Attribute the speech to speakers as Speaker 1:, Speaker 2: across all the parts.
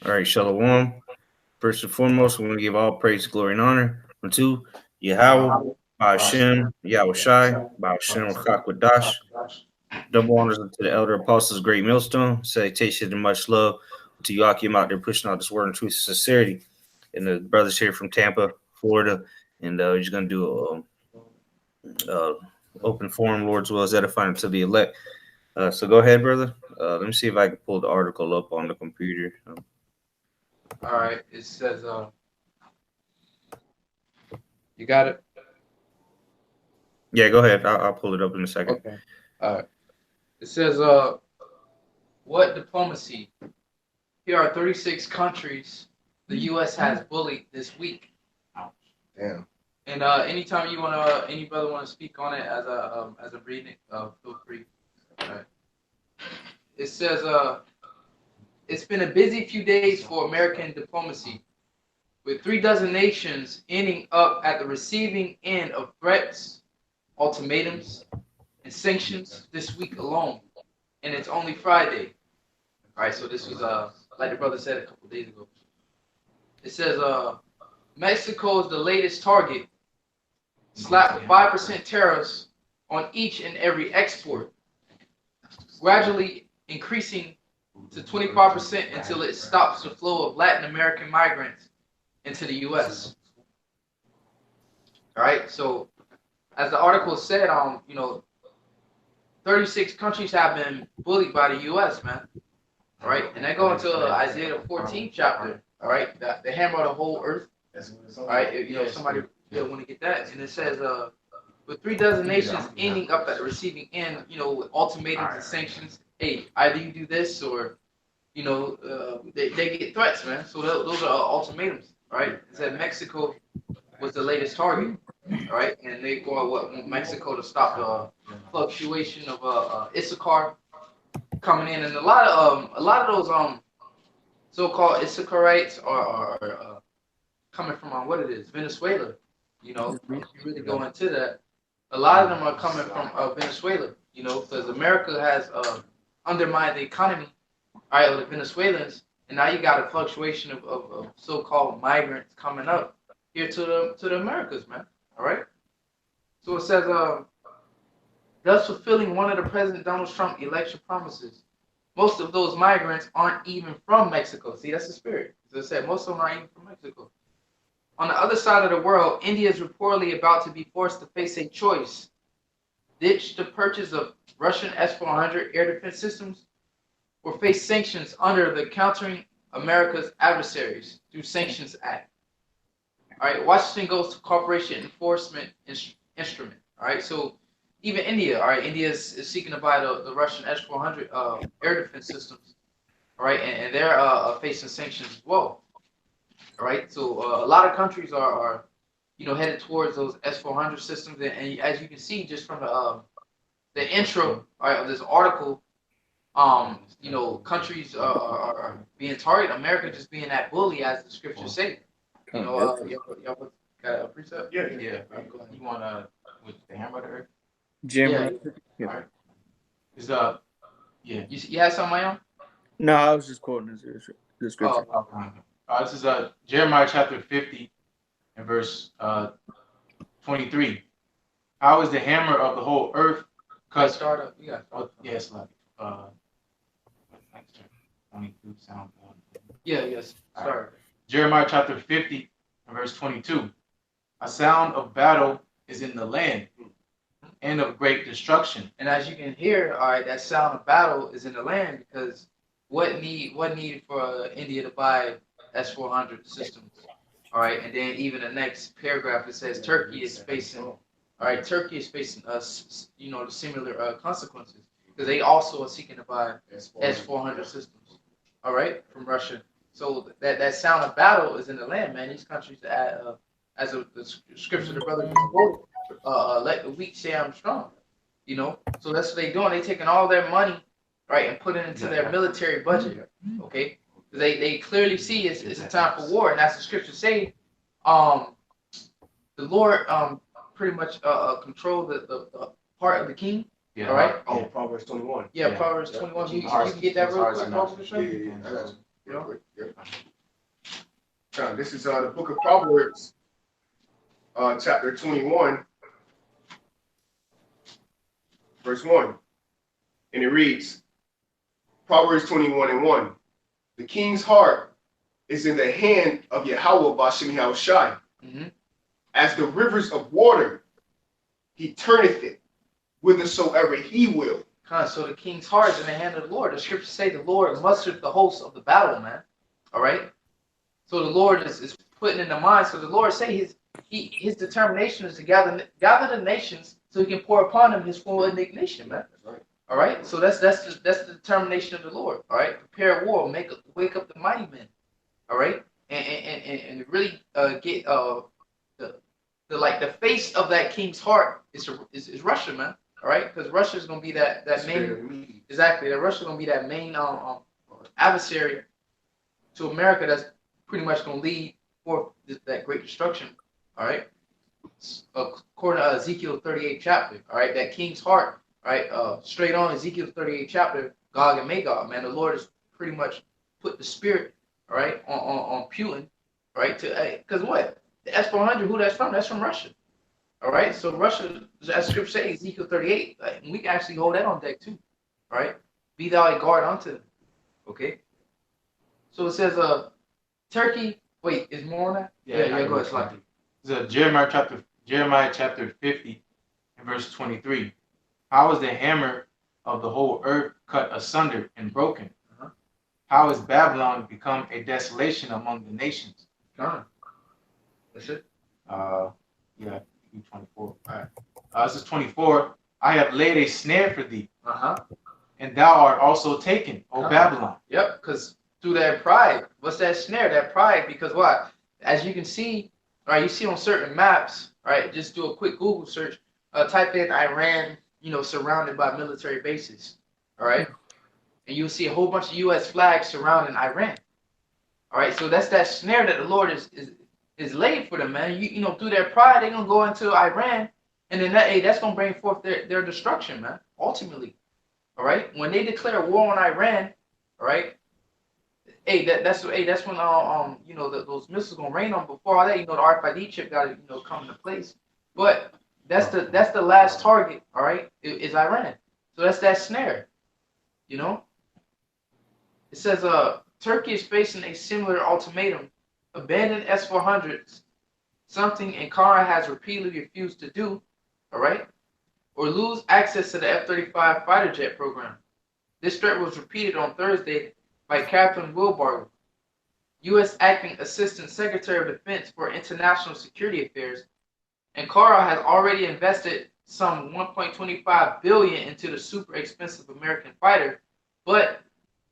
Speaker 1: All right, Shalom. First and foremost, we want to give all praise, glory, and honor unto Yahweh, Ba'ashem, Yahweh Shai, Ba'ashem, Chakwa. Double honors to the elder apostles, great millstone. Salutation and much love to Joachim out there pushing out this word and truth and sincerity. And the brothers here from Tampa, Florida. And we're just going to do open forum, Lord, as well as edifying to the elect. So go ahead, brother. Let me see if I can pull the article up on the computer.
Speaker 2: All right. It says, you got it?
Speaker 1: Yeah, go ahead. I'll pull it up in a second.
Speaker 2: Okay. All right. It says, what diplomacy? Here are 36 countries the U.S. has bullied this week.
Speaker 3: Damn.
Speaker 2: And anytime you wanna, any brother wanna speak on it as a reading, feel free. All right. It says, it's been a busy few days for American diplomacy, with 36 nations ending up at the receiving end of threats, ultimatums, and sanctions this week alone. And it's only Friday. All right, so this was like the brother said a couple days ago. It says Mexico is the latest target, slapped with 5% tariffs on each and every export, gradually increasing to 25% until it stops the flow of Latin American migrants into the U.S. All right, so as the article said, 36 countries have been bullied by the U.S., man. All right, and they go into Isaiah 14th chapter. All right, the hammer of the whole earth. All right, somebody want to get that, and it says, with 36 nations ending up at the receiving end, with ultimatums and sanctions. Hey, either you do this or, they get threats, man. So those are ultimatums, right? It said Mexico was the latest target, all right, and they want Mexico to stop the fluctuation of Issachar coming in, and a lot of those so-called Issacharites are coming from what it is, Venezuela. If you really go into that, a lot of them are coming from Venezuela. Because America has undermined the economy, all right, of the Venezuelans, and now you got a fluctuation of so-called migrants coming up here to the Americas, man. All right. So it says, thus fulfilling one of the President Donald Trump election promises. Most of those migrants aren't even from Mexico. See, that's the spirit. As I said, most of them aren't even from Mexico. On the other side of the world, India is reportedly about to be forced to face a choice: ditch the purchase of Russian S-400 air defense systems, or face sanctions under the Countering America's Adversaries through Sanctions Act. All right, Washington goes to Cooperation Enforcement Instrument. All right, so even India, all right, India is seeking to buy the Russian S-400 air defense systems. All right, and they're facing sanctions as well. All right, so a lot of countries are headed towards those S-400 systems, and as you can see just from the intro, all right, of this article, countries are being targeted. America just being that bully, as the scriptures say. Y'all got a precept?
Speaker 3: Yeah.
Speaker 2: You want with the hamburger?
Speaker 4: GMS.
Speaker 2: Yeah. All right. Is you had something, Mayon?
Speaker 4: No, I was just quoting the scripture.
Speaker 2: This is Jeremiah chapter 50 and verse 23. How is the hammer of the whole earth? Cause start up. You got. Yes, like 22 sound. Yes. Start. Right. Jeremiah chapter 50 and verse 22. A sound of battle is in the land, and of great destruction. And as you can hear, all right, that sound of battle is in the land, because what needed for India to buy S-400 systems? All right, and then even the next paragraph, it says Turkey is facing the similar consequences, because they also are seeking to buy S-400 systems. All right, from Russia. So that sound of battle is in the land, man. These countries, as the scripture the brother just quoted, let the weak say I'm strong. So that's what they're doing. They're taking all their money, right, and putting it into their military budget. Okay, they clearly see it's a time for war, and that's the scripture say. The Lord pretty much control the part of the king. Yeah. All right.
Speaker 3: Oh, Proverbs 21.
Speaker 2: Yeah, Proverbs 21. You can get that real quick, Proverbs.
Speaker 3: Yeah.
Speaker 2: You know?
Speaker 3: Now, this is the book of Proverbs, chapter 21, verse 1. And it reads, Proverbs 21:1. The king's heart is in the hand of Yahweh Bashem Yahushai. As the rivers of water, he turneth it whithersoever he will.
Speaker 2: So the king's heart is in the hand of the Lord. The scriptures say the Lord mustered the hosts of the battle, man. All right? So the Lord is putting in the mind. So the Lord say his determination is to gather the nations so he can pour upon them his full indignation, man.
Speaker 3: That's right.
Speaker 2: All right? So that's the determination of the Lord. All right? Prepare war, wake up the mighty men. All right? And really get the face of that king's heart is Russia, man. All right, because Russia is going to be that main, exactly. That Russia is going to be that main adversary to America. That's pretty much going to lead for that great destruction. All right, according to Ezekiel 38 chapter. All right, that king's heart. All right, straight on Ezekiel 38 chapter. Gog and Magog. Man, the Lord has pretty much put the spirit. All right, on Putin. All right, because what the S-400, who that's from? That's from Russia. All right, so Russia, as scripture says, Ezekiel 38, and we can actually hold that on deck too. All right, be thou a guard unto them. Okay, so it says, Turkey. Wait, is more on that? Yeah, go ahead, Slide.
Speaker 5: It's Jeremiah chapter 50, and verse 23. How is the hammer of the whole earth cut asunder and broken? How is Babylon become a desolation among the nations?
Speaker 2: That's it.
Speaker 5: Yeah. 24. All right. This is 24. I have laid a snare for thee, and thou art also taken, O Babylon.
Speaker 2: Yep, because through that pride, what's that snare? That pride, because what? As you can see, right, you see on certain maps, right, just do a quick Google search, type in Iran, surrounded by military bases, all right? And you'll see a whole bunch of U.S. flags surrounding Iran. All right, so that's that snare that the Lord is laid for them, man. Through their pride, they're gonna go into Iran, and then that's gonna bring forth their destruction, man. Ultimately, all right. When they declare war on Iran, all right. That's when those missiles gonna rain on. Before all that, the RFID chip got to come into place. But that's the last target, all right, is Iran. So that's that snare, It says Turkey is facing a similar ultimatum. Abandon S-400s, something Ankara has repeatedly refused to do, all right, or lose access to the F-35 fighter jet program. This threat was repeated on Thursday by Catherine Wilbarger, U.S. Acting Assistant Secretary of Defense for International Security Affairs. Ankara has already invested some $1.25 billion into the super expensive American fighter, but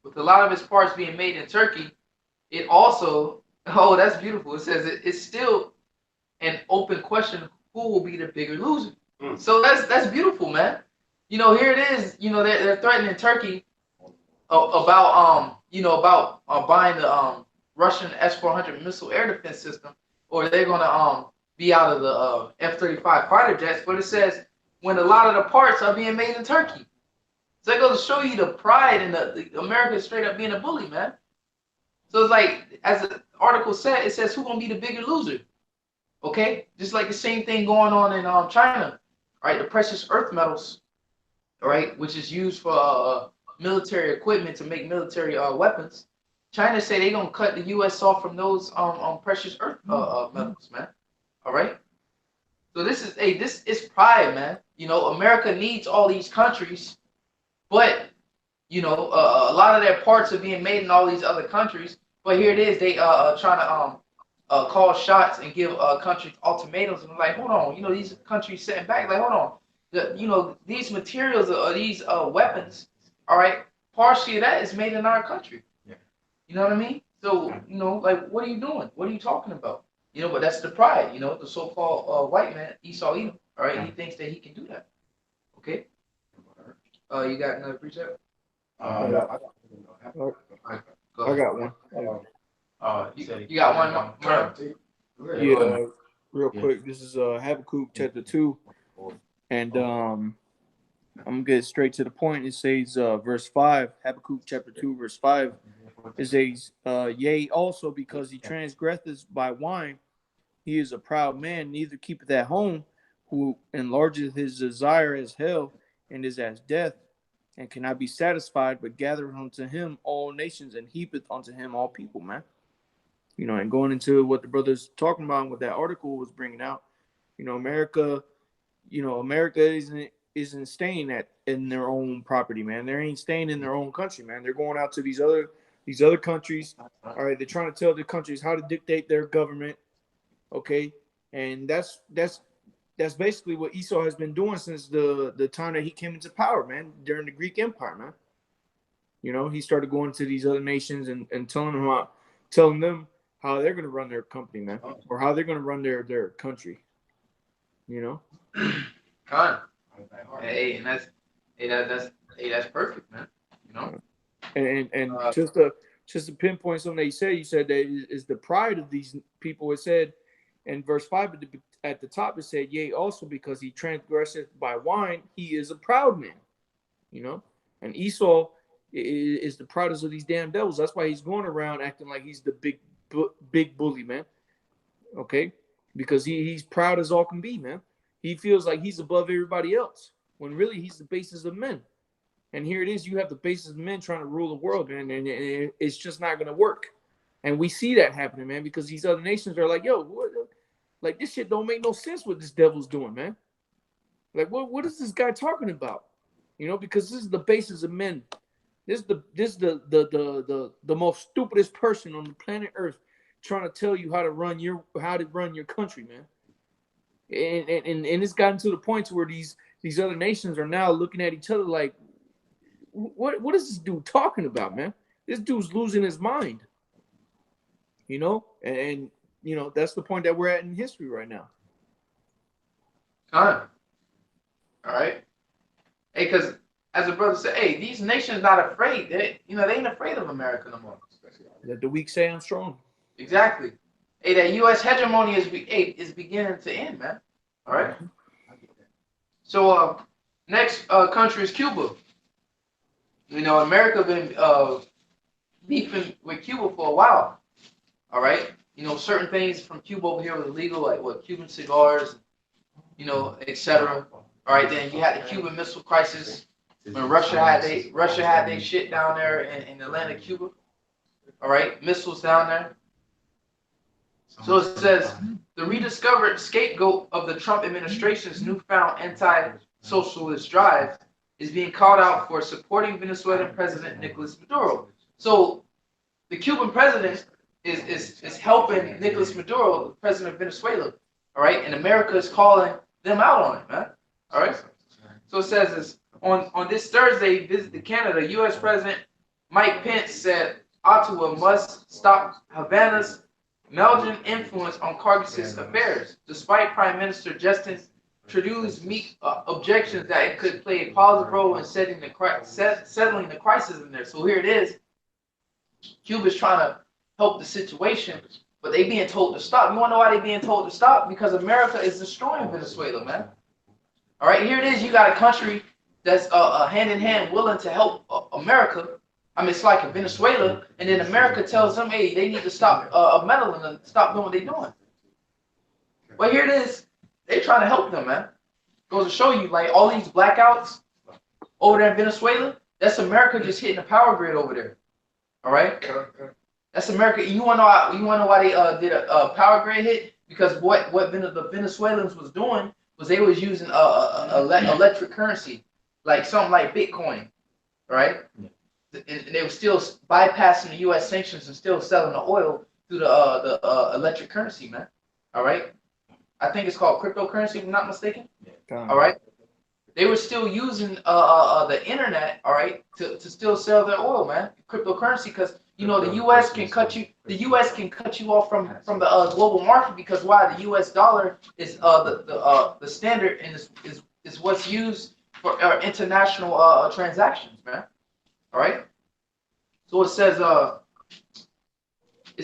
Speaker 2: with a lot of its parts being made in Turkey, it also oh, that's beautiful. It says it's still an open question who will be the bigger loser. So that's beautiful, man. Here it is. They're threatening Turkey about buying the Russian S-400 missile air defense system, or they're gonna be out of the F-35 fighter jets. But it says when a lot of the parts are being made in Turkey. So it goes to show you the pride and the America straight up being a bully, man. So it's like, as the article said, it says who's gonna be the bigger loser. Okay, just like the same thing going on in China, right? The precious earth metals, all right, which is used for military equipment to make military weapons. China say they're gonna cut the U.S. off from those precious earth metals, man. All right. So this is pride, man. America needs all these countries, but a lot of their parts are being made in all these other countries. But here it is, they trying to call shots and give countries ultimatums. And I'm like, hold on, these countries sitting back, like, hold on, these materials or these weapons, all right, partially of that is made in our country.
Speaker 5: Yeah.
Speaker 2: You know what I mean? So, like, what are you doing? What are you talking about? But that's the pride, the so-called white man, Esau Edom, all right? He thinks that he can do that. Okay? You got another precept?
Speaker 4: I got one.
Speaker 2: You got one more?
Speaker 4: Yeah, real quick. This is Habakkuk chapter 2. And I'm going to get straight to the point. It says verse 5, Habakkuk chapter 2, verse 5. It says, yea, also because he transgresseth by wine, he is a proud man, neither keepeth at home, who enlargeth his desire as hell, and is as death, and cannot be satisfied, but gathereth unto him all nations, and heapeth unto him all people, man. You know, and going into what the brother's talking about, what that article was bringing out, you know, America isn't staying in their own property, man. They ain't staying in their own country, man. They're going out to these other countries. All right, they're trying to tell the countries how to dictate their government. Okay, and that's basically what Esau has been doing since the time that he came into power, man. During the Greek Empire, man. You know, he started going to these other nations and telling them how they're going to run their company, man, or how they're going to run their country. You know.
Speaker 2: Con. Hey, and that's perfect, man. You know.
Speaker 4: And just to pinpoint something that you said that is the pride of these people. It said in verse 5 at the top, it said, yea, also because he transgresseth by wine, he is a proud man. You know, and Esau is the proudest of these damn devils. That's why he's going around acting like he's the big bully, man. Okay, because he's proud as all can be, man. He feels like he's above everybody else when really he's the basis of men. And here it is, you have the basis of men trying to rule the world, man, and it's just not going to work. And we see that happening, man, because these other nations are like, yo, like this shit don't make no sense what this devil's doing, man. Like, what is this guy talking about? You know, because this is the basis of men. This is the most stupidest person on the planet Earth trying to tell you how to run your country, man. And it's gotten to the point to where these other nations are now looking at each other like, what is this dude talking about, man? This dude's losing his mind. You know, and you know that's the point that we're at in history right now.
Speaker 2: All right. Hey, because as a brother said, hey, these nations not afraid. They ain't afraid of America no more.
Speaker 4: Let the weak say I'm strong.
Speaker 2: Exactly. Hey, that U.S. hegemony is beginning to end, man. All right. So next country is Cuba. You know, America been beefing with Cuba for a while. All right. You know, certain things from Cuba over here was illegal, like what Cuban cigars, you know, etc. All right. Then you had the Cuban Missile Crisis when Russia had they shit down there in Atlantic Cuba. All right, missiles down there. So it says the rediscovered scapegoat of the Trump administration's newfound anti-socialist drive is being called out for supporting Venezuelan President Nicolas Maduro. So the Cuban president is helping Nicolas Maduro, the president of Venezuela. All right, and America is calling them out on it, man. All right. So it says is on this Thursday, visit to Canada, U.S. President Mike Pence said Ottawa must stop Havana's Belgian influence on Kyrgyz's affairs, despite Prime Minister Justin Trudeau's meek objections that it could play a positive role in settling the crisis in there. So here it is. Cuba's trying to help the situation, but they being told to stop. You want to know why they being told to stop? Because America is destroying Venezuela, man. All right, here it is. You got a country that's hand in hand willing to help America. I mean, it's like Venezuela, and then America tells them, hey, they need to stop meddling and stop doing what they're doing. But here it is. They're trying to help them, man. Goes to show you, like, all these blackouts over there in Venezuela, that's America just hitting the power grid over there. All right? That's America. You want to know why they did a power grid hit? Because what the Venezuelans was doing was they was using electric currency, like something like Bitcoin, right? And they were still bypassing the U.S. sanctions and still selling the oil through the electric currency, man. All right, I think it's called cryptocurrency, if I'm not mistaken. All right, they were still using the internet, all right, to still sell their oil, man. Cryptocurrency, because you know the U.S. can cut you. The U.S. can cut you off from the global market because why? The U.S. dollar is the standard and is what's used for international transactions, man. All right. So it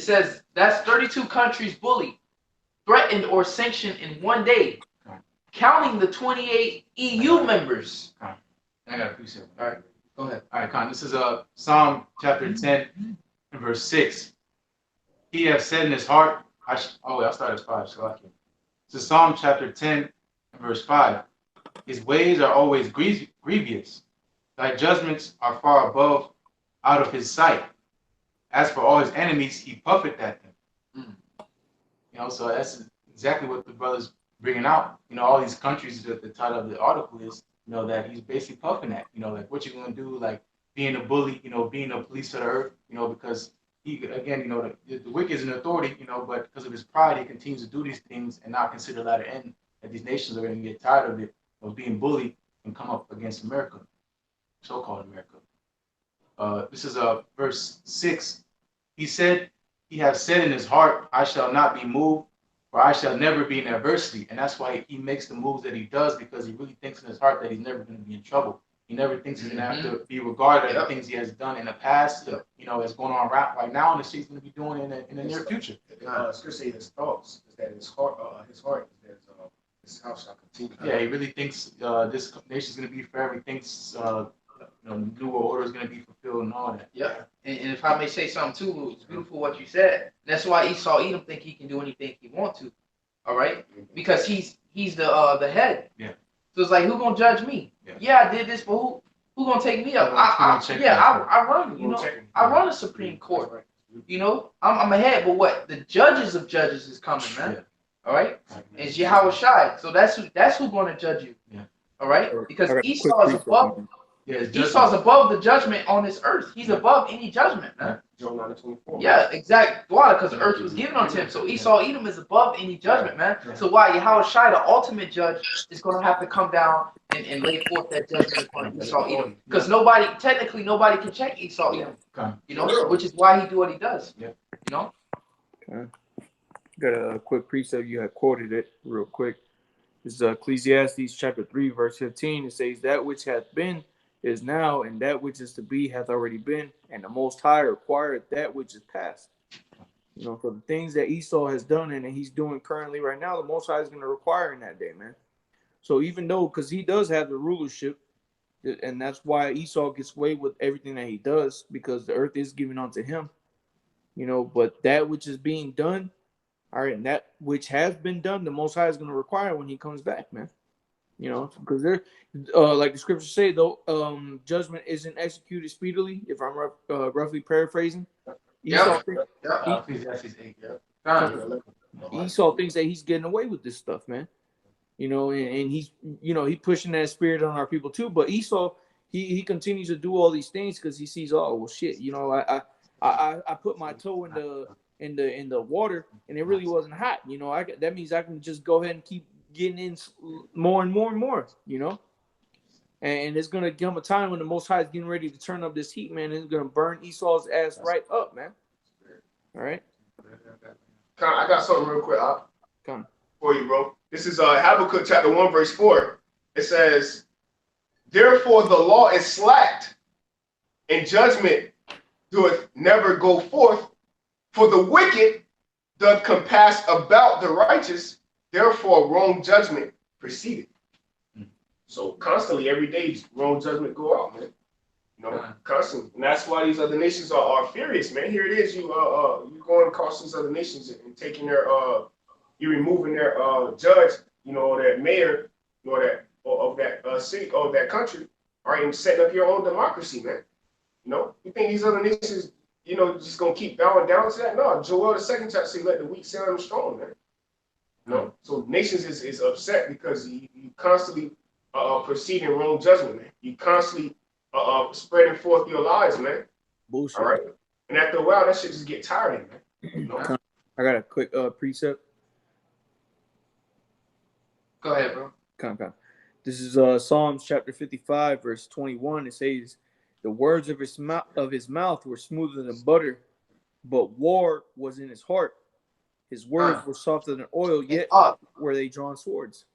Speaker 2: says that's 32 countries bullied, threatened, or sanctioned in one day, counting the 28 EU members.
Speaker 5: I got a precept.
Speaker 2: All right. Go ahead.
Speaker 5: All right, Con. This is Psalm chapter 10, in verse 6. He hath said in his heart, I started at 5, so I can. So Psalm chapter 10, verse 5. His ways are always grievous. Thy judgments are far above out of his sight. As for all his enemies, he puffeth at them. So that's exactly what the brother's bringing out. All these countries that the title of the article is, that he's basically puffing at. Like what you're going to do, like being a bully, being a police of the earth, because he, again, the wicked is an authority, but because of his pride, he continues to do these things and not consider the latter end, that these nations are going to get tired of it, of being bullied and come up against America, so-called America. This is verse 6. He said, he has said in his heart, I shall not be moved, for I shall never be in adversity. And that's why he makes the moves that he does, because he really thinks in his heart that he's never going to be in trouble. He never thinks he's going to have to be regarded at the things he has done in the past, that's going on right now, and the shit he's going to be doing in the near future.
Speaker 3: Scripture say his thoughts is that his heart is that his house shall continue.
Speaker 5: Yeah, he really thinks this nation is going to be forever. He thinks New World Order is going to be fulfilled and all that.
Speaker 2: Yeah, and if I may say something too, it's beautiful what you said. That's why Esau Edom think he can do anything he want to. All right, because he's the head.
Speaker 5: Yeah.
Speaker 2: So it's like, who gonna judge me? Yeah, I did this, but who gonna take me up? I run. I run a Supreme Court. I'm ahead, but what? The judges of judges is coming, man. Yeah. All right, it's Yahweh Shai. So that's who's going to judge you. Yeah. All right, because Esau is above. Yeah, Esau's above the judgment on this earth. He's above any judgment, man.
Speaker 3: Job 9:24.
Speaker 2: Yeah, exactly. Why? Because the earth was given unto him. So Esau Edom is above any judgment, man. So why Yahweh Shai, the ultimate judge, is going to have to come down and lay forth that judgment upon Esau Edom. Because technically nobody can check Esau Edom. Which is why he do what he does. Yeah.
Speaker 4: Okay. Got a quick precept. You had quoted it real quick. This is Ecclesiastes chapter 3, verse 15. It says, that which hath been is now, and that which is to be hath already been, and the Most High required that which is past. For the things that Esau has done and that he's doing currently right now, the Most High is going to require in that day, man. So even though, because he does have the rulership, and that's why Esau gets away with everything that he does, because the earth is given unto him, but that which is being done, all right, and that which has been done, the Most High is going to require when he comes back, man. Because they're like the scriptures say, though, judgment isn't executed speedily. If I'm roughly paraphrasing, Esau thinks that he's getting away with this stuff, man. And he's he pushing that spirit on our people too. But Esau, he continues to do all these things because he sees, oh well, shit. I put my toe in the water and it really wasn't hot. That means I can just go ahead and keep getting in more and more and more, and it's gonna come a time when the Most High is getting ready to turn up this heat, man, and it's gonna burn Esau's ass right up, man. All right.
Speaker 3: I got something real quick for you, bro. This is Habakkuk chapter 1, verse 4. It says, therefore the law is slacked, and judgment doeth never go forth, for the wicked doth compass about the righteous. Therefore, wrong judgment proceeded. So constantly, every day, wrong judgment go out, man. Constantly, and that's why these other nations are furious, man. Here it is, you going across these other nations and taking their you removing their judge, that mayor, that of that city or that country, all right, and setting up your own democracy, man. You think these other nations, just gonna keep bowing down to that? No, Joel the second chapter say, let the weak say I'm strong, man. So nations is upset because you constantly proceed in wrong judgment, man. You constantly spreading forth your lies, man.
Speaker 4: Bullshit.
Speaker 3: All right. And after a while, that shit just get tiring, man.
Speaker 4: I got a quick precept.
Speaker 2: Go ahead, bro.
Speaker 4: Come. This is Psalms chapter 55, verse 21. It says, the words of his mouth were smoother than butter, but war was in his heart. His words were softer than oil, yet were they drawn swords.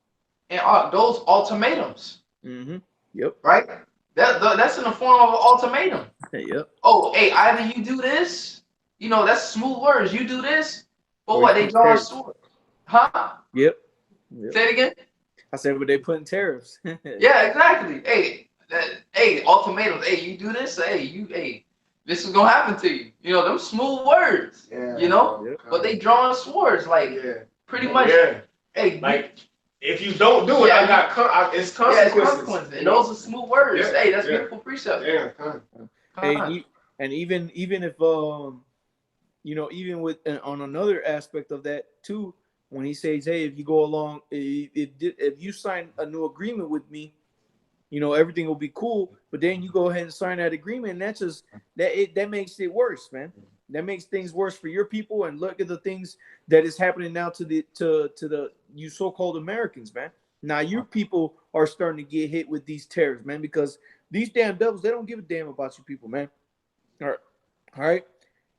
Speaker 2: And those ultimatums.
Speaker 4: Mm-hmm. Yep.
Speaker 2: Right? That's in the form of an ultimatum.
Speaker 4: Yep.
Speaker 2: Oh, hey, either you do this, that's smooth words. You do this, but what? They draw a sword. Huh?
Speaker 4: Yep.
Speaker 2: Say it again.
Speaker 4: I said, but they putting tariffs.
Speaker 2: Yeah, exactly. Hey, ultimatums. Hey, you do this. Hey, this is gonna happen to you. You know, them smooth words.
Speaker 3: Yeah.
Speaker 2: You know,
Speaker 4: Yeah.
Speaker 2: but they drawing swords like pretty much.
Speaker 3: Yeah.
Speaker 2: Hey,
Speaker 3: Like, if you don't do it,
Speaker 2: Yeah.
Speaker 3: I got it's
Speaker 2: yeah, it's
Speaker 3: consequences.
Speaker 2: consequences, and those are smooth words.
Speaker 3: Yeah,
Speaker 2: Hey, that's
Speaker 3: yeah.
Speaker 2: beautiful precept.
Speaker 3: Yeah.
Speaker 4: Hey, and even if you know, even with on another aspect of that too, when he says, "Hey, if you go along, if you sign a new agreement with me, you know, everything will be cool." But then you go ahead and sign that agreement, and that's just that makes it worse, man. That makes things worse for your people. And look at the things that is happening now to the you so-called Americans, man. Now your people are starting to get hit with these tariffs, man, because these damn devils, they don't give a damn about you people, man. All right.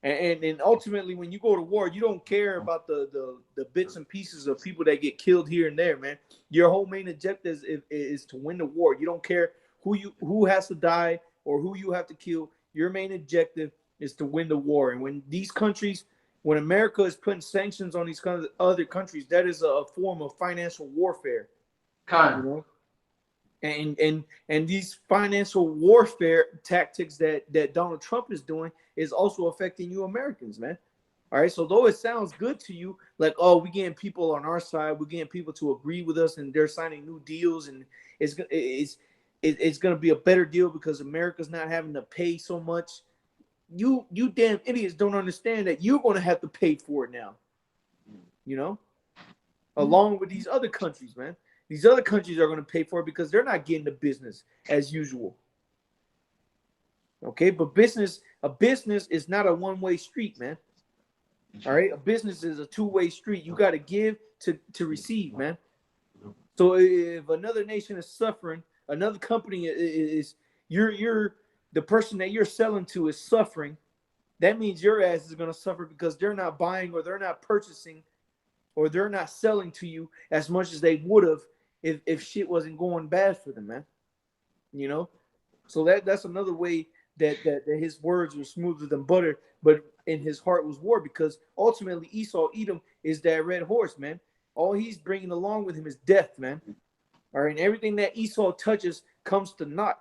Speaker 4: And ultimately, when you go to war, you don't care about the bits and pieces of people that get killed here and there, man. Your whole main objective is to win the war. You don't care who has to die or who you have to kill. Your main objective is to win the war. And when these countries, when America is putting sanctions on these other countries, that is a form of financial warfare.
Speaker 2: Kind
Speaker 4: You know, and these financial warfare tactics that Donald Trump is doing is also affecting you Americans, man. All right, so though it sounds good to you, like, oh, we're getting people on our side, we're getting people to agree with us, and they're signing new deals, and it's going to be a better deal because America's not having to pay so much. You damn idiots don't understand that you're going to have to pay for it now. You know, along with these other countries, man. These other countries are going to pay for it because they're not getting the business as usual. Okay, but a business is not a one-way street, man. All right, a business is a two-way street. You got to give to receive, man. So if another nation is suffering, another company is you're the person that you're selling to is suffering. That means your ass is going to suffer because they're not buying or they're not purchasing or they're not selling to you as much as they would have if shit wasn't going bad for them, man. You know? So that's another way that his words were smoother than butter, but in his heart was war because ultimately Esau, Edom, is that red horse, man. All he's bringing along with him is death, man. All right, and everything that Esau touches comes to naught.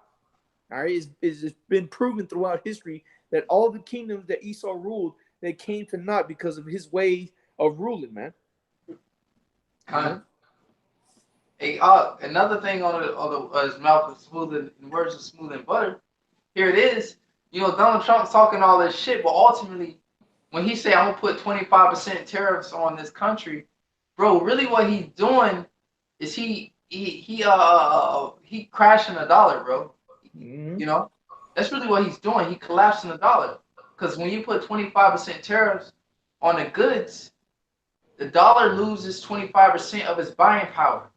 Speaker 4: All right, it's been proven throughout history that all the kingdoms that Esau ruled, they came to naught because of his way of ruling, man.
Speaker 2: of. Hey, another thing on his mouth is smooth and words are smooth and butter. Here it is. You know, Donald Trump's talking all this shit, but ultimately, when he say I'm gonna put 25% tariffs on this country, bro, really what he's doing is he crashing the dollar, bro.
Speaker 4: Mm-hmm.
Speaker 2: You know, that's really what he's doing. He collapsing the dollar because when you put 25% tariffs on the goods, the dollar loses 25% of its buying power.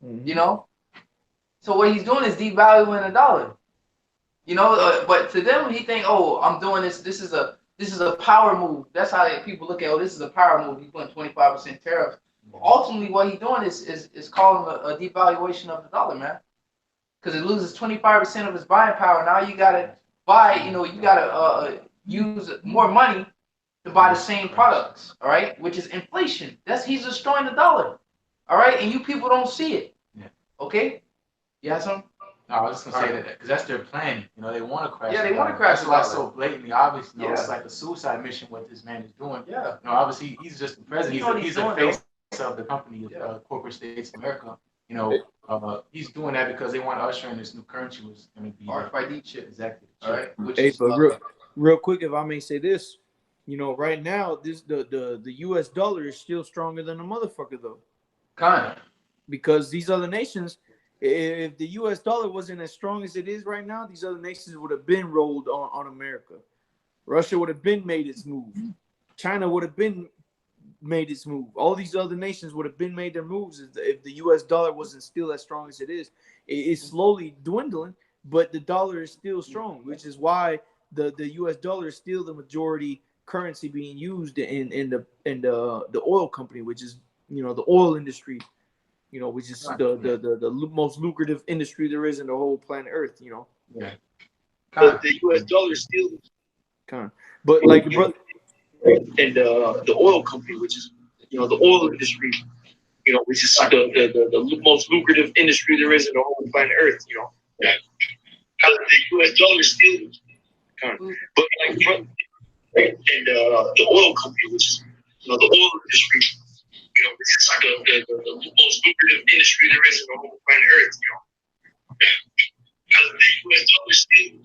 Speaker 4: Mm-hmm.
Speaker 2: You know, so what he's doing is devaluing the dollar. You know, but to them, he think, oh, I'm doing this. This is a power move. That's how people look at. Oh, this is a power move. He's putting 25% tariffs. But ultimately, what he's doing is calling a devaluation of the dollar, man, because it loses 25% of its buying power. Now you gotta buy. You know, you gotta use more money to buy the same products. All right, which is inflation. He's destroying the dollar. All right, and you people don't see it.
Speaker 5: Yeah.
Speaker 2: Okay. You have some?
Speaker 5: No, I was just gonna say that because that's their plan. You know, they want to crash.
Speaker 2: Yeah, they
Speaker 5: the
Speaker 2: want to
Speaker 5: dollar.
Speaker 2: crash
Speaker 5: That's
Speaker 2: the
Speaker 5: why it's
Speaker 2: dollar.
Speaker 5: so blatantly obvious. You know,
Speaker 2: Yeah.
Speaker 5: it's like a suicide mission what this man is doing.
Speaker 2: Yeah.
Speaker 5: You know, obviously he's just the president.
Speaker 2: You know what
Speaker 5: He's
Speaker 2: he's
Speaker 5: the
Speaker 2: doing,
Speaker 5: face of the company, corporate states of America. You know, he's doing that because they want to usher in this new currency, which is going to be
Speaker 2: RFID chip.
Speaker 5: Exactly.
Speaker 2: All right. Which
Speaker 4: Hey,
Speaker 2: is,
Speaker 4: but real quick, if I may say this, you know, right now the U.S. dollar is still stronger than a motherfucker though,
Speaker 2: kind of.
Speaker 4: because these other nations, if the U.S. dollar wasn't as strong as it is right now, these other nations would have been rolled on America. Russia would have been made its move. China would have been made its move. All these other nations would have been made their moves if the U.S. dollar wasn't still as strong as it is. It's slowly dwindling, but the dollar is still strong, which is why the U.S. dollar is still the majority currency being used in the oil company, which is, you know, the oil industry, you know, which is the most lucrative industry there is in the whole planet Earth, you know.
Speaker 5: Yeah.
Speaker 4: The U.S. dollar is still kind of, but like your brother and the oil company, which is, you know, the oil industry, you know, which is the most lucrative industry there is in the whole planet Earth, you know. Yeah. The U.S. dollar is still
Speaker 6: But like and the oil company, which is the oil industry, which is like the most lucrative industry there is in the whole planet Earth, because of the U.S. dollar still.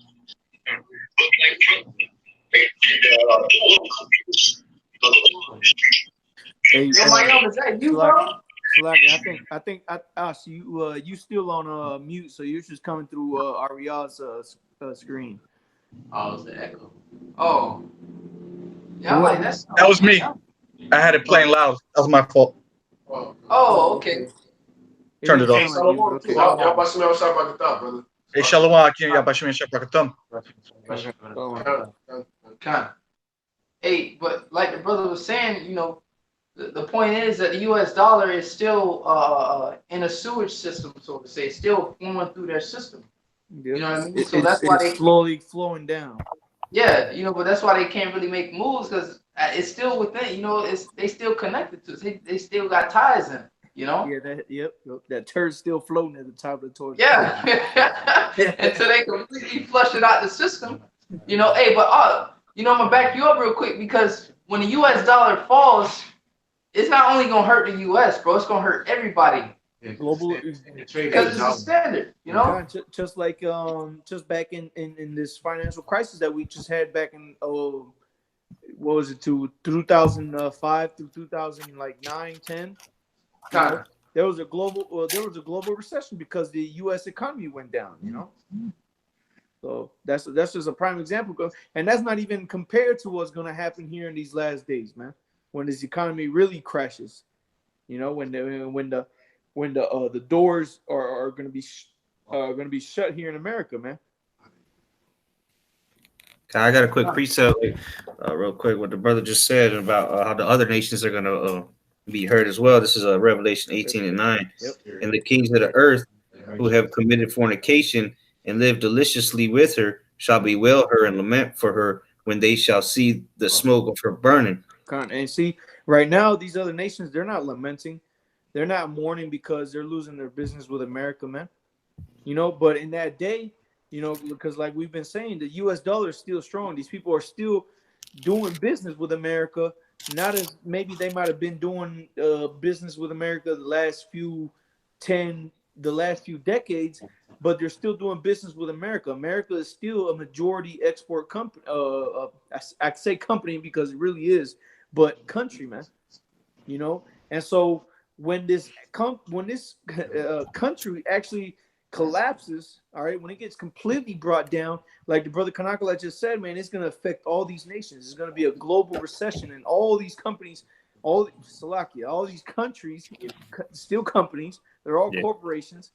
Speaker 6: But like and the oil company, which is the oil industry.
Speaker 4: Hey,
Speaker 2: Yo, Mayo, is that you, bro?
Speaker 4: Salaki, you still on mute, so you're just coming through Ariel's screen.
Speaker 2: Oh, it's the echo. Oh. Yeah, I'm like, that's
Speaker 7: That was me. I had it playing loud. That was my fault.
Speaker 2: Oh, okay.
Speaker 7: Turned it off.
Speaker 4: Hey, Shalom,
Speaker 3: Okay. Y'all about to shout about the top, brother.
Speaker 7: Hey, Shalom, Akim, Yabashim, Shapakatam.
Speaker 2: Kind. Hey, but like the brother was saying, the point is that the U.S. dollar is still in a sewage system, so to say, still flowing through their system.
Speaker 4: Yeah.
Speaker 2: You know what I mean? So that's why
Speaker 4: it's slowly flowing down.
Speaker 2: Yeah, but that's why they can't really make moves because it's still within. They still connected to. They still got ties in it.
Speaker 4: Yeah, that turd's still floating at the top of the toilet.
Speaker 2: Yeah, until they completely flush it out the system. Hey, but I'm gonna back you up real quick because when the U.S. dollar falls, it's not only gonna hurt the U.S., bro. It's gonna hurt everybody.
Speaker 4: Global,
Speaker 2: Because it's a standard,
Speaker 4: just like just back in this financial crisis that we just had back in what was it, 2005 through 2009, 10. There was a global recession because the U.S. economy went down. So that's just a prime example, and that's not even compared to what's gonna happen here in these last days, man. When this economy really crashes, when the doors are going to be shut here in America, man.
Speaker 1: I got a quick precept, real quick, what the brother just said about how the other nations are going to be hurt as well. This is Revelation 18:9.
Speaker 4: Yep.
Speaker 1: And the kings of the earth who have committed fornication and lived deliciously with her shall bewail her and lament for her when they shall see the smoke of her burning.
Speaker 4: And see, right now, these other nations, they're not lamenting. They're not mourning because they're losing their business with America, man. But in that day, because like we've been saying, the U.S. dollar is still strong. These people are still doing business with America, not as maybe they might have been doing business with America the last few decades, but they're still doing business with America. America is still a majority export company. I say company because it really is, but country, man. And so when this country actually collapses, all right, when it gets completely brought down, like the brother Kanakala just said, man, it's going to affect all these nations. It's going to be a global recession, and all these companies, all these countries, still companies, they're all corporations,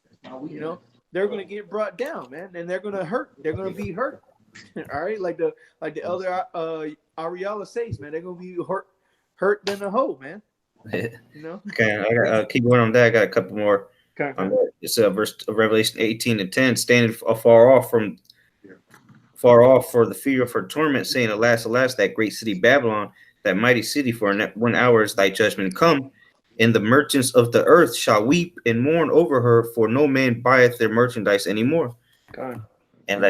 Speaker 4: they're going to get brought down, man, and they're going to hurt. They're going to be hurt. All right, like the other Ariella says, man, they're going to be hurt than a hoe, man.
Speaker 1: Okay, I got keep going on that. I got a couple more. It's verse of Revelation 18:10, standing far off for the fear of her torment, saying, Alas, alas, that great city Babylon, that mighty city, for in 1 hour is thy judgment come, and the merchants of the earth shall weep and mourn over her, for no man buyeth their merchandise anymore. And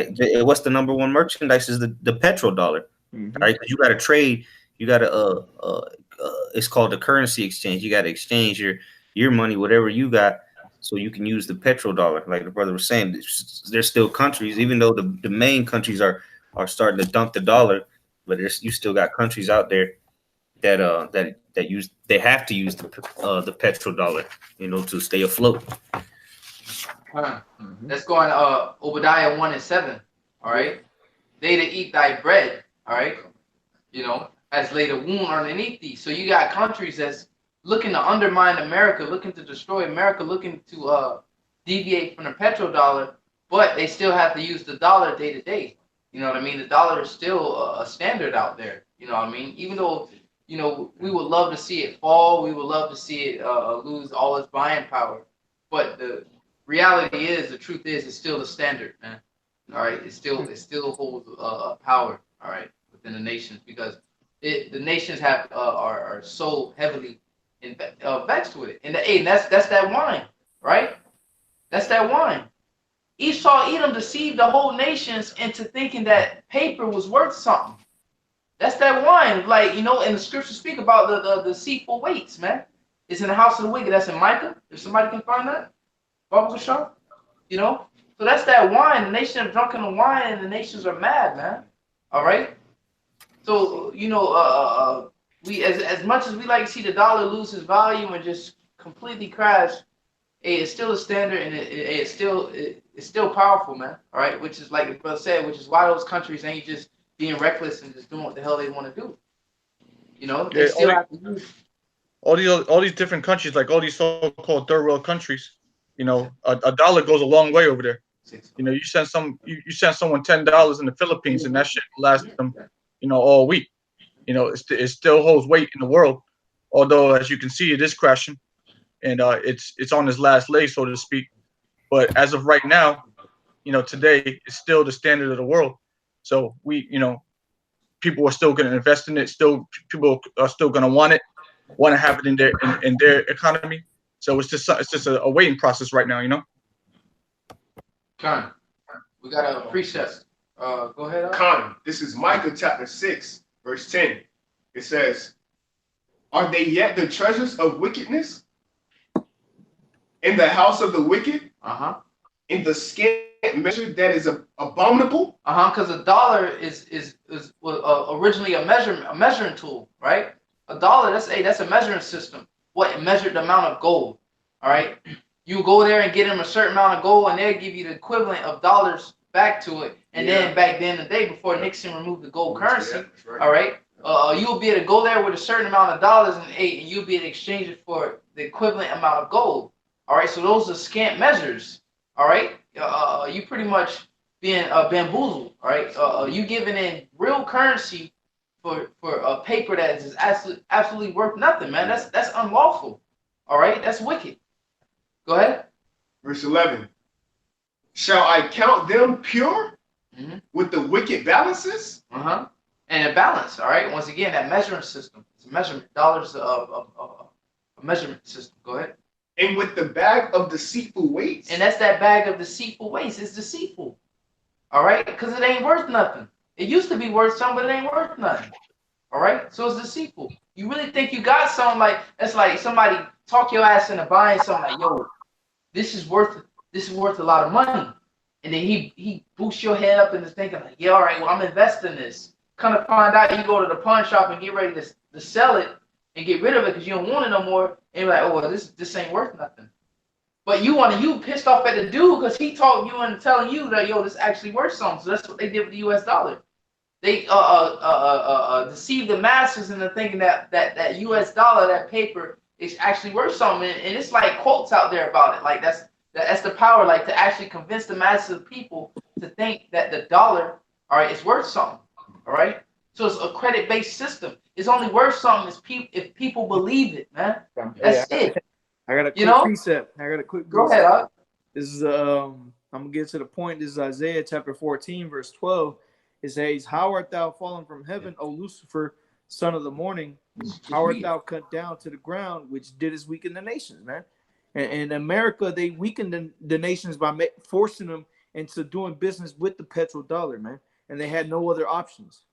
Speaker 1: what's the number one merchandise is the petrodollar, right? Because you got to trade, you got to it's called the currency exchange. You got to exchange your money, whatever you got, so you can use the petrodollar. Like the brother was saying, there's still countries, even though the main countries are starting to dump the dollar, but you still got countries out there that they have to use the petrodollar, to stay afloat.
Speaker 2: Let's go on Obadiah 1:7. All right, they that eat thy bread, all right, has laid a wound underneath thee. So you got countries that's looking to undermine America, looking to destroy America, looking to deviate from the petrodollar, but they still have to use the dollar day to day. You know what I mean? The dollar is still a standard out there. You know what I mean? Even though, we would love to see it fall, we would love to see it lose all its buying power. But the reality is, the truth is, it's still the standard, man. All right? It still holds power, all right, within the nations, because the nations are so heavily vexed with it. And that's that wine, right? That's that wine. Esau, Edom deceived the whole nations into thinking that paper was worth something. That's that wine, like, you know, and the scriptures speak about the deceitful weights, man. It's in the house of the wicked. That's in Micah. If somebody can find that, Bible shop, you know. So that's that wine. The nation have drunken the wine, and the nations are mad, man. All right. So you know, we as much as we like to see the dollar lose its value and just completely crash, it's still a standard, and it's still powerful, man. All right, which is like the brother said, which is why those countries ain't just being reckless and just doing what the hell they want to do. You know, they still have to use
Speaker 7: all these different countries, like all these so-called third world countries. You know, a dollar goes a long way over there. You know, you send someone $10 in the Philippines, and that shit will last them, you know, all week. You know, it still holds weight in the world, although as you can see, it is crashing, and it's on its last leg, so to speak. But as of right now, you know, today it's still the standard of the world. So you know, people are still going to invest in it. Still, people are still going to want to have it in their economy. So it's just a waiting process right now, you know.
Speaker 2: Con. We got a precept. Go ahead.
Speaker 3: Con. This is Micah chapter 6, verse 10. It says, "Are they yet the treasures of wickedness in the house of the wicked? In the scant measure that is abominable?"
Speaker 2: Because a dollar is originally a measuring tool, right? A dollar, that's a measuring system. What it measured the amount of gold. All right, you go there and get them a certain amount of gold, and they'll give you the equivalent of dollars back to it. And then back then, the day before Nixon removed the gold currency, all right, you'll be able to go there with a certain amount of dollars and you'll be able to exchange it for the equivalent amount of gold. All right, so those are scant measures. All right, you pretty much being bamboozled. All right, you giving in real currency for a paper that is absolutely worth nothing, man. That's unlawful. All right, that's wicked. Go ahead.
Speaker 3: Verse 11. "Shall I count them pure with the wicked balances?"
Speaker 2: And a balance. All right. Once again, that measuring system. It's a measurement. Dollars of a measurement system. Go ahead.
Speaker 3: "And with the bag of deceitful weights."
Speaker 2: And that's that bag of deceitful weights. It's deceitful. All right, because it ain't worth nothing. It used to be worth something, but it ain't worth nothing. All right, so it's deceitful. You really think you got something like that's like somebody talk your ass into buying something like, yo, this is worth a lot of money, and then he boosts your head up into thinking like, yeah, all right, well, I'm investing this. Kind of find out you go to the pawn shop and get ready to sell it and get rid of it because you don't want it no more, and you're like, oh, well, this ain't worth nothing. But you pissed off at the dude because he taught you and telling you that, yo, this actually worth something. So that's what they did with the U.S. dollar. They deceived the masses into thinking that U.S. dollar, that paper, is actually worth something. And it's like quotes out there about it. Like that's the power, like to actually convince the masses of people to think that the dollar, all right, is worth something. All right. So it's a credit-based system. It's only worth something if people believe it, man. That's it.
Speaker 4: I got a quick precept. I got a quick
Speaker 2: precept. Go ahead, Art.
Speaker 4: This is I'm gonna get to the point. This is Isaiah chapter 14, verse 12. It says, "How art thou fallen from heaven, O Lucifer, son of the morning? How art thou cut down to the ground, which didst weaken the nations?" Man, and in America, they weakened the nations by forcing them into doing business with the petrodollar, man, and they had no other options.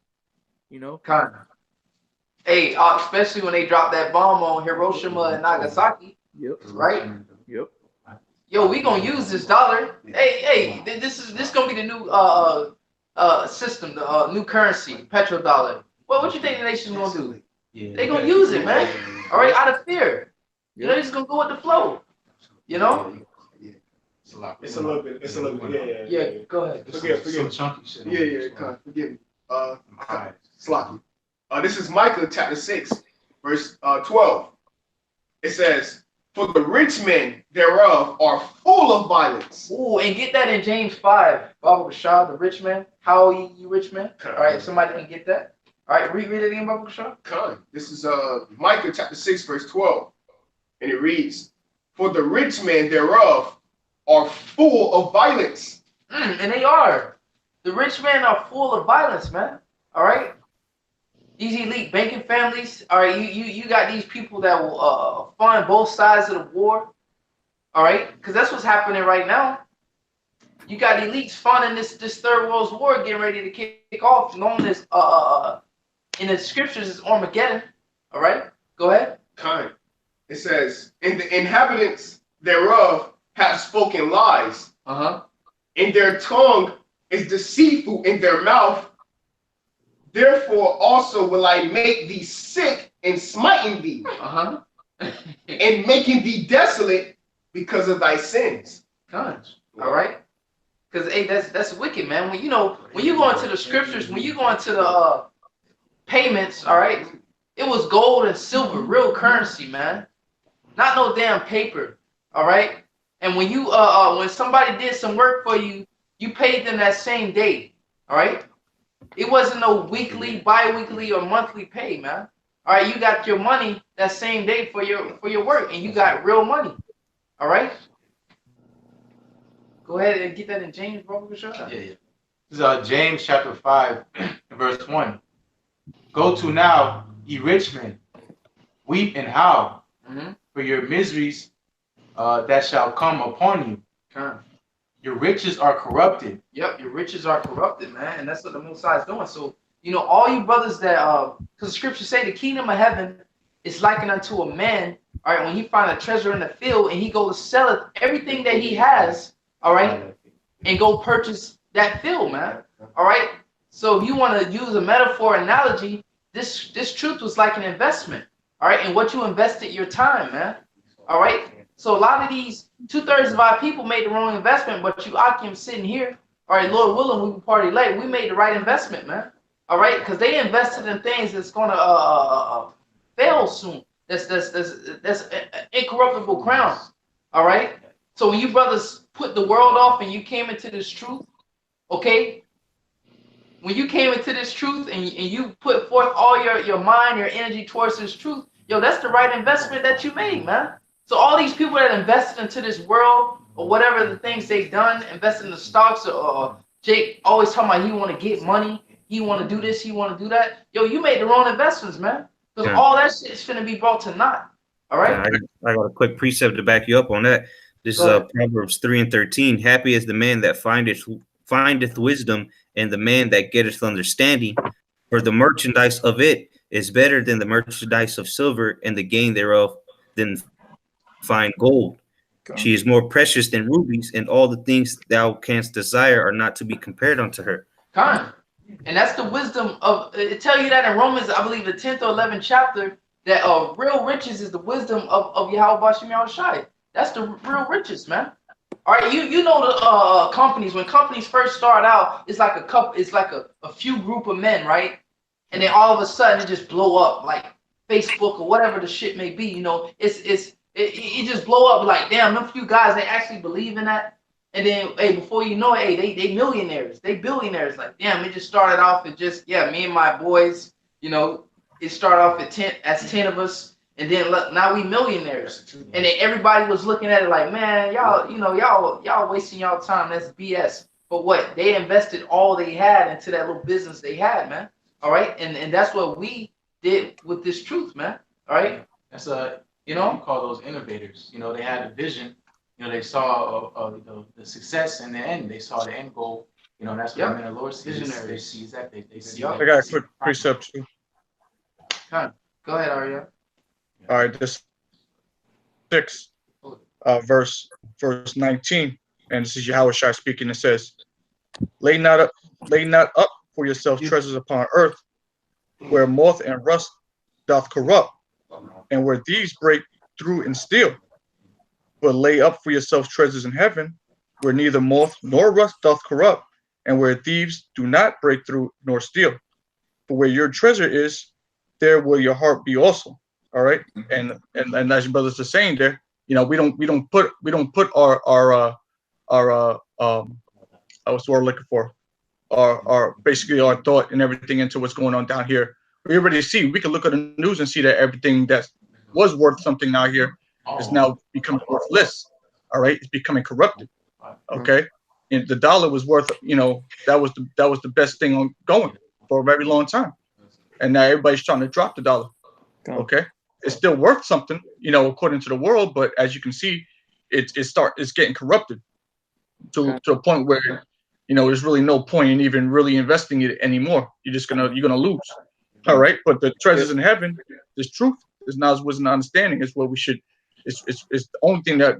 Speaker 4: You know,
Speaker 2: kind of. Hey, especially when they dropped that bomb on Hiroshima and Nagasaki.
Speaker 4: Yep.
Speaker 2: Right.
Speaker 4: Yep.
Speaker 2: Yo, we gonna use this dollar. Hey, this gonna be the new system, the new currency, petrodollar. Well, what you think the nation's gonna do? Yeah. They gonna use it, man. All right, out of fear. You know, they're just gonna go with the flow. You know.
Speaker 3: It's a little bit. Yeah.
Speaker 2: Go ahead.
Speaker 3: Forgive me. Forgive me. Sloppy. This is Micah chapter 6, verse 12. It says, "For the rich men thereof are full of violence."
Speaker 2: Ooh, and get that in James 5. Baba Bashar, the rich man. How are you rich man? All right, if somebody can get that. All right, read it again, Baba Bashar.
Speaker 3: This is Micah chapter 6, verse 12. And it reads, "For the rich men thereof are full of violence."
Speaker 2: And they are. The rich men are full of violence, man. All right. These elite banking families, all right, you got these people that will fund both sides of the war, all right, because that's what's happening right now. you got elites funding this third world war getting ready to kick off, known as in the scriptures is Armageddon. All right, go ahead.
Speaker 3: Kind. It says, and the inhabitants thereof have spoken lies, and their tongue is deceitful in their mouth. Therefore also will I make thee sick and smiting thee, and making thee desolate because of thy sins.
Speaker 2: All right, because hey, that's wicked, man. When you go into the scriptures, when you go into the payments, all right, it was gold and silver, real currency, man. Not no damn paper, all right. And when you when somebody did some work for you, you paid them that same day, all right. It wasn't no weekly, bi-weekly, or monthly pay, man. All right, you got your money that same day for your work, and you got real money, all right. Go ahead and get that in James, bro.
Speaker 5: Yeah. This is James chapter 5, verse 1. Go to now, ye rich men, weep and howl for your miseries that shall come upon you. Your riches are corrupted.
Speaker 2: Yep, your riches are corrupted, man, and that's what the Most High is doing. So, all you brothers that, because the scriptures say the kingdom of heaven is likened unto a man, all right, when he find a treasure in the field and he goes to sell it, everything that he has, all right, and go purchase that field, man, all right. So if you want to use a metaphor analogy, this truth was like an investment, all right, and what you invested your time, man, all right. So a lot of these 2/3 of our people made the wrong investment, but you Akim sitting here, all right, Lord willing, we will party late. We made the right investment, man. All right, because they invested in things that's gonna fail soon. That's incorruptible crowns. All right. So when you brothers put the world off and you came into this truth, okay. When you came into this truth and you put forth all your mind, your energy towards this truth, that's the right investment that you made, man. So all these people that invested into this world or whatever the things they've done, invested in the stocks or Jake always talking about he want to get money, he want to do this, he want to do that. You made the wrong investments, man. Because all that shit is going to be brought to naught. All right?
Speaker 1: I got a quick precept to back you up on that. This is Proverbs 3:13. Happy is the man that findeth wisdom, and the man that getteth understanding. For the merchandise of it is better than the merchandise of silver, and the gain thereof than fine gold. She is more precious than rubies, and all the things thou canst desire are not to be compared unto her.
Speaker 2: And that's the wisdom of it. Tell you that in Romans, I believe the 10th or 11th chapter, that real riches is the wisdom of Yahweh Bashem Yahushai. That's the real riches, man. All right, you know the companies, when companies first start out, it's like a few group of men, right? And then all of a sudden it just blow up, like Facebook or whatever the shit may be. It just blow up like, damn, them few guys, they actually believe in that. And then, hey, before you know it, hey, they millionaires, they billionaires. Like, damn, it just started off at just, me and my boys, it started off at 10 of us. And then look, now we millionaires. And then everybody was looking at it like, man, y'all wasting y'all time. That's BS. But what? They invested all they had into that little business they had, man. All right. And that's what we did with this truth, man. All right.
Speaker 5: That's you call those innovators. They had a vision. They saw the success in the end. They saw the end goal. That's what the Lord sees. They see that. They see.
Speaker 7: I got a quick precept too.
Speaker 2: Go ahead, Arya.
Speaker 7: All right, this 6, verse 19, and this is Yahushua speaking. It says, "Lay not up for yourselves treasures upon earth, where moth and rust doth corrupt, and where thieves break through and steal. But lay up for yourselves treasures in heaven, where neither moth nor rust doth corrupt, and where thieves do not break through nor steal. For where your treasure is, there will your heart be also." All right, and as your brothers are saying there, we don't put our what's the word we're looking for, our basically our thought and everything into what's going on down here. We already see, we can look at the news and see that everything that was worth something out here is now becoming worthless. All right, it's becoming corrupted. Okay, and the dollar was worth, that was the best thing going for a very long time, and now everybody's trying to drop the dollar. Okay, it's still worth something, according to the world, but as you can see, it's getting corrupted. to a point where there's really no point in even really investing it anymore. You're gonna lose. All right, but the treasures in heaven, this truth, this knowledge, wisdom, and understanding is what we should. It's the only thing that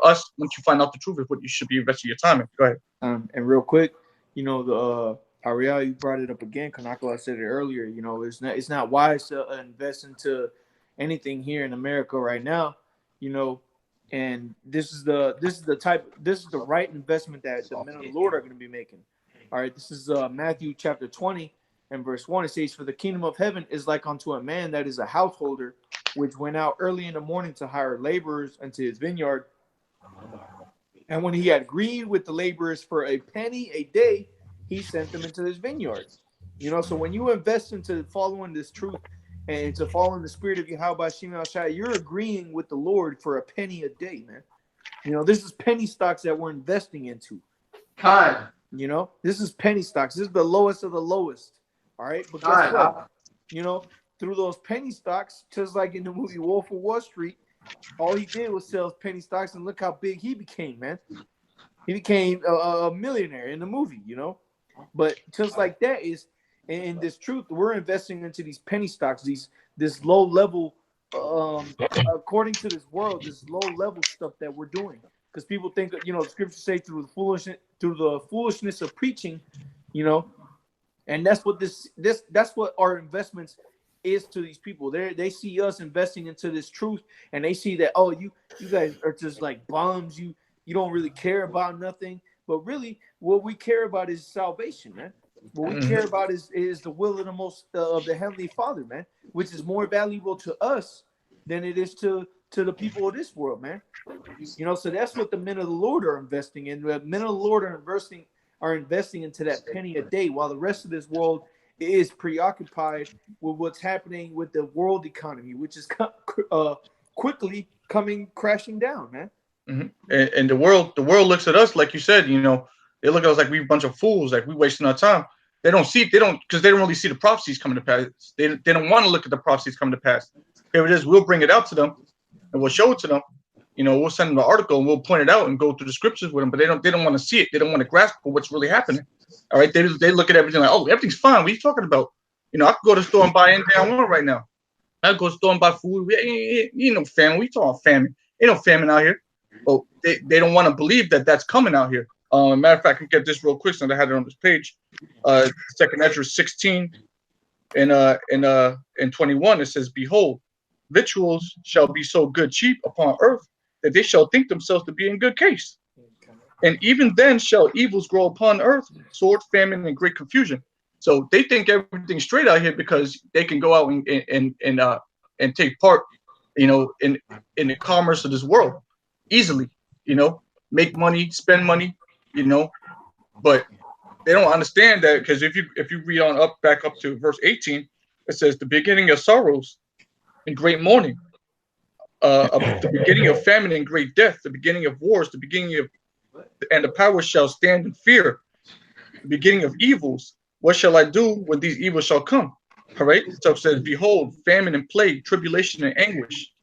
Speaker 7: us, once you find out the truth, is what you should be investing your time in. Go ahead.
Speaker 4: And real quick, the Ariel, you brought it up again. Kanako, I said it earlier. It's not wise to invest into anything here in America right now. And this is the right investment that the men of the Lord are going to be making. All right, this is Matthew chapter 20 and verse 1. It says, "For the kingdom of heaven is like unto a man that is a householder, which went out early in the morning to hire laborers unto his vineyard. And when he had agreed with the laborers for a penny a day, he sent them into his vineyard." So when you invest into following this truth and to following the spirit of Yahweh Shem Shai, you're agreeing with the Lord for a penny a day, man. This is penny stocks that we're investing into. This is penny stocks. This is the lowest of the lowest. All right. But guess what? Through those penny stocks, just like in the movie Wolf of Wall Street, all he did was sell penny stocks, and look how big he became, man. He became a millionaire in the movie, But just like that is in this truth, we're investing into these penny stocks, this low level, according to this world, this low level stuff that we're doing. Because people think, the scriptures say through the foolishness of preaching, and that's what that's what our investments is to these people. They see us investing into this truth, and they see that, oh, you guys are just like bums. You don't really care about nothing. But really, what we care about is salvation, man. What we care about is the will of the Heavenly Father, man, which is more valuable to us than it is to the people of this world, man. So that's what the men of the Lord are investing in. The men of the Lord are investing into that penny a day, while the rest of this world is preoccupied with what's happening with the world economy, which is quickly coming crashing down, man.
Speaker 7: Mm-hmm. And the world looks at us like you said. They look at us like we're a bunch of fools, like we're wasting our time. Because they don't really see the prophecies coming to pass. They don't want to look at the prophecies coming to pass. Here it is. We'll bring it out to them, and we'll show it to them. We'll send them the article and we'll point it out and go through the scriptures with them. But they don't want to see it. They don't want to grasp what's really happening. All right. They look at everything like, oh, everything's fine. What are you talking about? I can go to the store and buy anything I want right now. I go to the store and buy food. Ain't no famine. We talking famine. Ain't no famine out here. But they don't want to believe that that's coming out here. Matter of fact, I can get this real quick since I had it on this page. 2nd Ezra 16 and 21. It says, "Behold, victuals shall be so good cheap upon earth, that they shall think themselves to be in good case. And even then shall evils grow upon earth, sword, famine, and great confusion." So they think everything's straight out here because they can go out and take part, in the commerce of this world easily, make money, spend money, but they don't understand that, because if you read on back up to verse 18, it says, "The beginning of sorrows and great mourning, the beginning of famine and great death, the beginning of wars, and the power shall stand in fear, the beginning of evils. What shall I do when these evils shall come?" All right. So it says, "Behold, famine and plague, tribulation and anguish."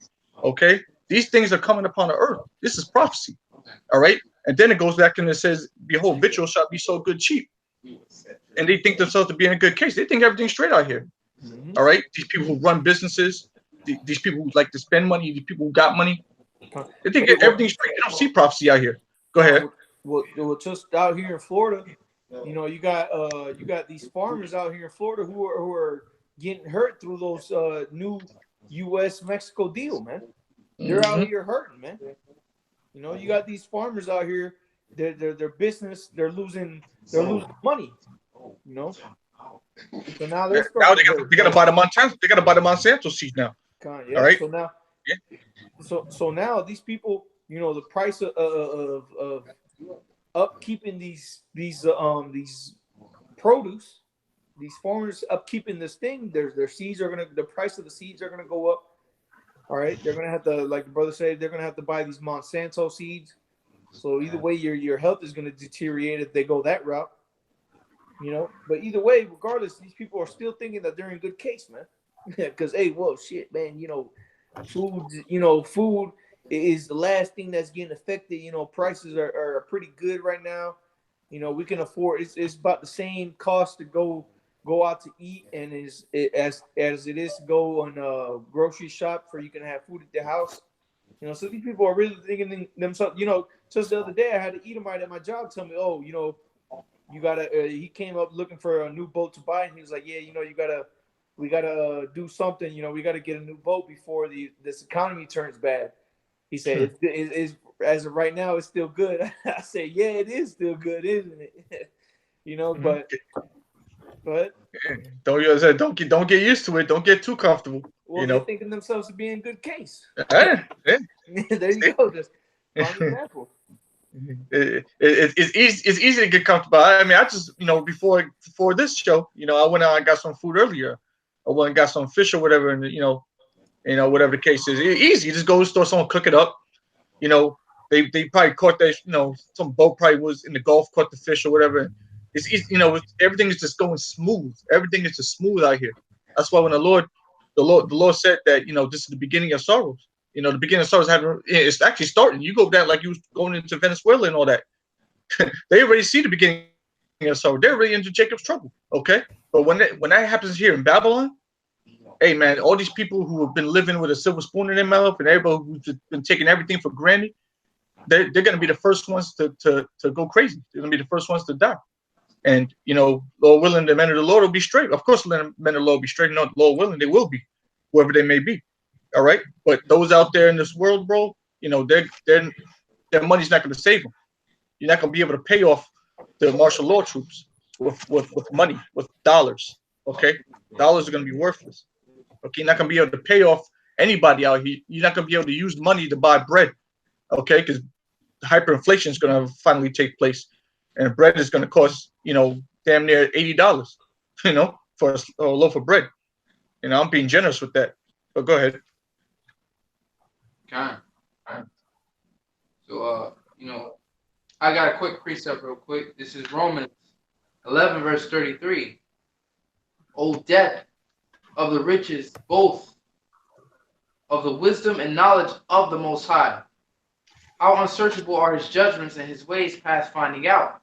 Speaker 7: Okay. These things are coming upon the earth. This is prophecy. All right. And then it goes back and it says, "Behold, victuals shall be so good cheap." And they think themselves to be in a good case. They think everything's straight out here. All right. These people who run businesses, these people who like to spend money, these people who got money, they think everything's straight. They don't see prophecy out here. Go ahead.
Speaker 4: Well, just out here in Florida, you got these farmers out here in Florida who are getting hurt through those new U.S.-Mexico deal, man. They're out here hurting, man. You got these farmers out here. Their business, they're losing money. So now they
Speaker 7: gotta buy the Monsanto. They gotta buy the Monsanto seed now.
Speaker 4: All right. So now these people, the price of upkeeping these produce, these farmers upkeeping this thing, their seeds are the price of the seeds are gonna go up. All right, they're gonna have to, like the brother said, they're gonna have to buy these Monsanto seeds. So either way, your health is gonna deteriorate if they go that route. But either way, regardless, these people are still thinking that they're in good case, man. Because hey, whoa, shit, man, food is the last thing that's getting affected. Prices are pretty good right now. We can afford. It's about the same cost to go out to eat, and as it is to go on a grocery shop for you can have food at the house. So these people are really thinking themselves. Just the other day I had an Edomite at my job tell me, oh, you gotta. He came up looking for a new boat to buy, and he was like, yeah, we gotta do something. We gotta get a new boat before this economy turns bad. He said, it's as of right now, it's still good. I said, yeah, it is still good, isn't it? But
Speaker 7: don't get used to it. Don't get too comfortable.
Speaker 4: Well, they're thinking themselves to be in good case.
Speaker 7: Yeah.
Speaker 4: There you go. Just prime example.
Speaker 7: It's easy to get comfortable. I mean, I just before this show, I went out and got some food earlier. I went and got some fish or whatever, and whatever the case is, easy. You just go to the store, someone cook it up. They probably caught that. Some boat probably was in the Gulf, caught the fish or whatever. It's easy. Everything is just going smooth. Everything is just smooth out here. That's why when the Lord said that, this is the beginning of sorrows. The beginning of sorrows it's actually starting. You go down like you was going into Venezuela and all that. They already see the beginning of sorrow. They're already into Jacob's trouble. Okay, but when that happens here in Babylon, hey man, all these people who have been living with a silver spoon in their mouth and everybody who's been taking everything for granted, they're going to be the first ones to go crazy. They're going to be the first ones to die. And Lord willing, the men of the Lord will be straight. Of course, the men of the Lord will be straight. Not Lord willing, they will be, whoever they may be. All right, but those out there in this world, bro, their money's not going to save them. You're not going to be able to pay off the martial law troops with money, with dollars. Okay, dollars are going to be worthless. Okay, you're not going to be able to pay off anybody out here. You're not going to be able to use money to buy bread. Okay, because hyperinflation is going to finally take place, and bread is going to cost damn near $80. For a loaf of bread. I'm being generous with that. But go ahead.
Speaker 2: Okay. So I got a quick precept real quick. This is Romans 11 verse 33. O depth of the riches, both of the wisdom and knowledge of the Most High. How unsearchable are his judgments and his ways past finding out.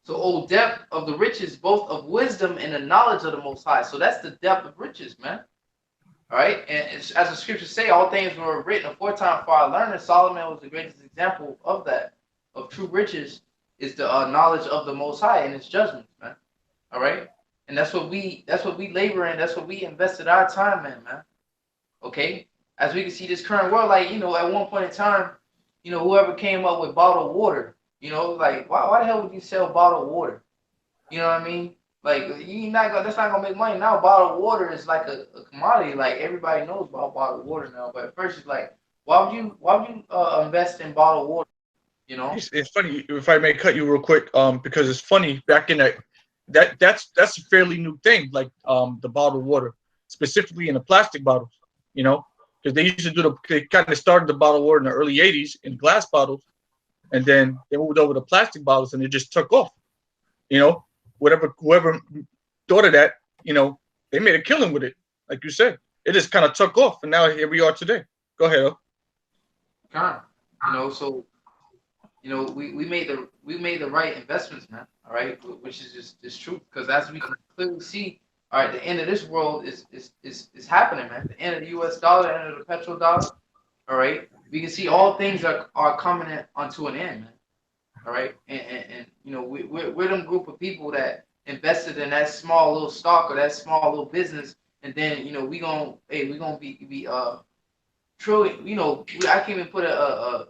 Speaker 2: So, O depth of the riches, both of wisdom and the knowledge of the Most High. So that's the depth of riches, man. All right, and as the scriptures say, all things were written aforetime for our learning. Solomon was the greatest example of that, of true riches, is the knowledge of the Most High and his judgments, man. All right, and that's what we labor in. That's what we invested our time in, man. Okay, as we can see this current world, like at one point in time, whoever came up with bottled water, like why the hell would you sell bottled water? You know what I mean? Like that's not gonna make money. Now bottled water is like a commodity. Like everybody knows about bottled water now. But at first it's like, why would you invest in bottled water?
Speaker 7: It's funny, if I may cut you real quick, because it's funny, back in that's a fairly new thing, like the bottled water, specifically in the plastic bottles, because they used to they kind of started the bottled water in the early 80s in glass bottles, and then they moved over to plastic bottles and it just took off. Whoever thought of that, they made a killing with it. Like you said, it just kind of took off, and now here we are today. Go ahead.
Speaker 2: So we made the right investments, man. All right, which is just true, because as we can clearly see, all right, the end of this world is happening, man. The end of the U.S. dollar, the end of the petrodollar. All right, we can see all things are coming onto an end, man. All right, and we're them group of people that invested in that small little stock or that small little business, and then we gonna be trillion. I can't even put a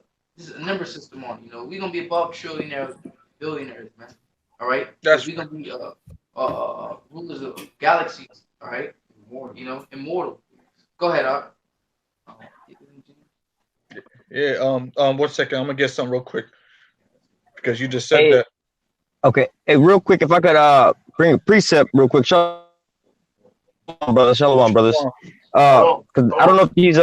Speaker 2: number system on. We gonna be above trillionaires, billionaires, man. All right, we gonna be rulers of galaxies. All right, immortal. Go ahead, Art.
Speaker 7: Yeah. 1 second. I'm gonna get something real quick. Because you just said that.
Speaker 8: Okay. Hey, real quick, if I could bring a precept real quick. Shalom, brothers. Because I don't know if these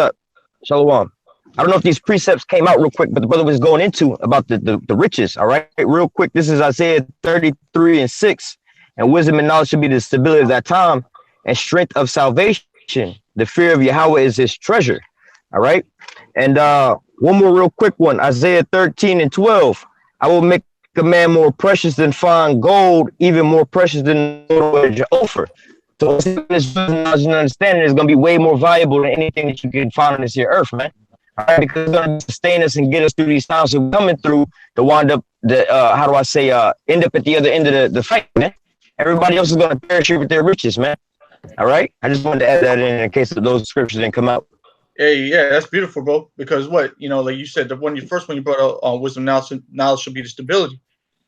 Speaker 8: Shalom. I don't know if these precepts came out real quick, but the brother was going into about the riches. All right. Real quick. This is Isaiah 33:6. And wisdom and knowledge should be the stability of that time and strength of salvation. The fear of Yahweh is his treasure. All right. And One more real quick one. Isaiah 13:12. I will make a man more precious than fine gold, even more precious than the offer. So this knowledge and understanding is going to be way more valuable than anything that you can find on this here earth, man. All right, because it's going to sustain us and get us through these times that we're coming through to wind up how do I say end up at the other end of the fight, man. Everybody else is going to perish with their riches, man. All right, I just wanted to add that in case those scriptures didn't come out.
Speaker 7: Hey, yeah, that's beautiful, bro. Because what like you said, the one you brought out, wisdom, knowledge should be the stability.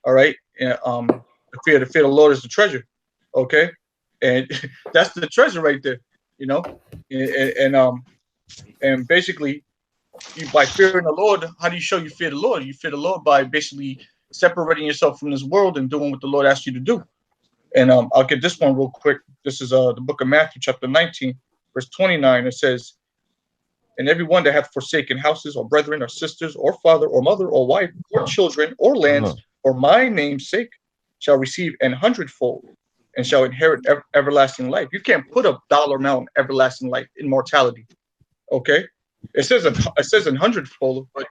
Speaker 7: All right, and the fear of the Lord is the treasure. Okay, and that's the treasure right there. And basically, by fearing the Lord, how do you show you fear the Lord? You fear the Lord by basically separating yourself from this world and doing what the Lord asked you to do. And I'll get this one real quick. This is the book of Matthew, chapter 19, verse 29. It says, "And everyone that hath forsaken houses or brethren or sisters or father or mother or wife or children or lands for my name's sake shall receive an hundredfold and shall inherit everlasting life." You can't put a dollar amount on everlasting life, immortality. Okay, it says an hundredfold, but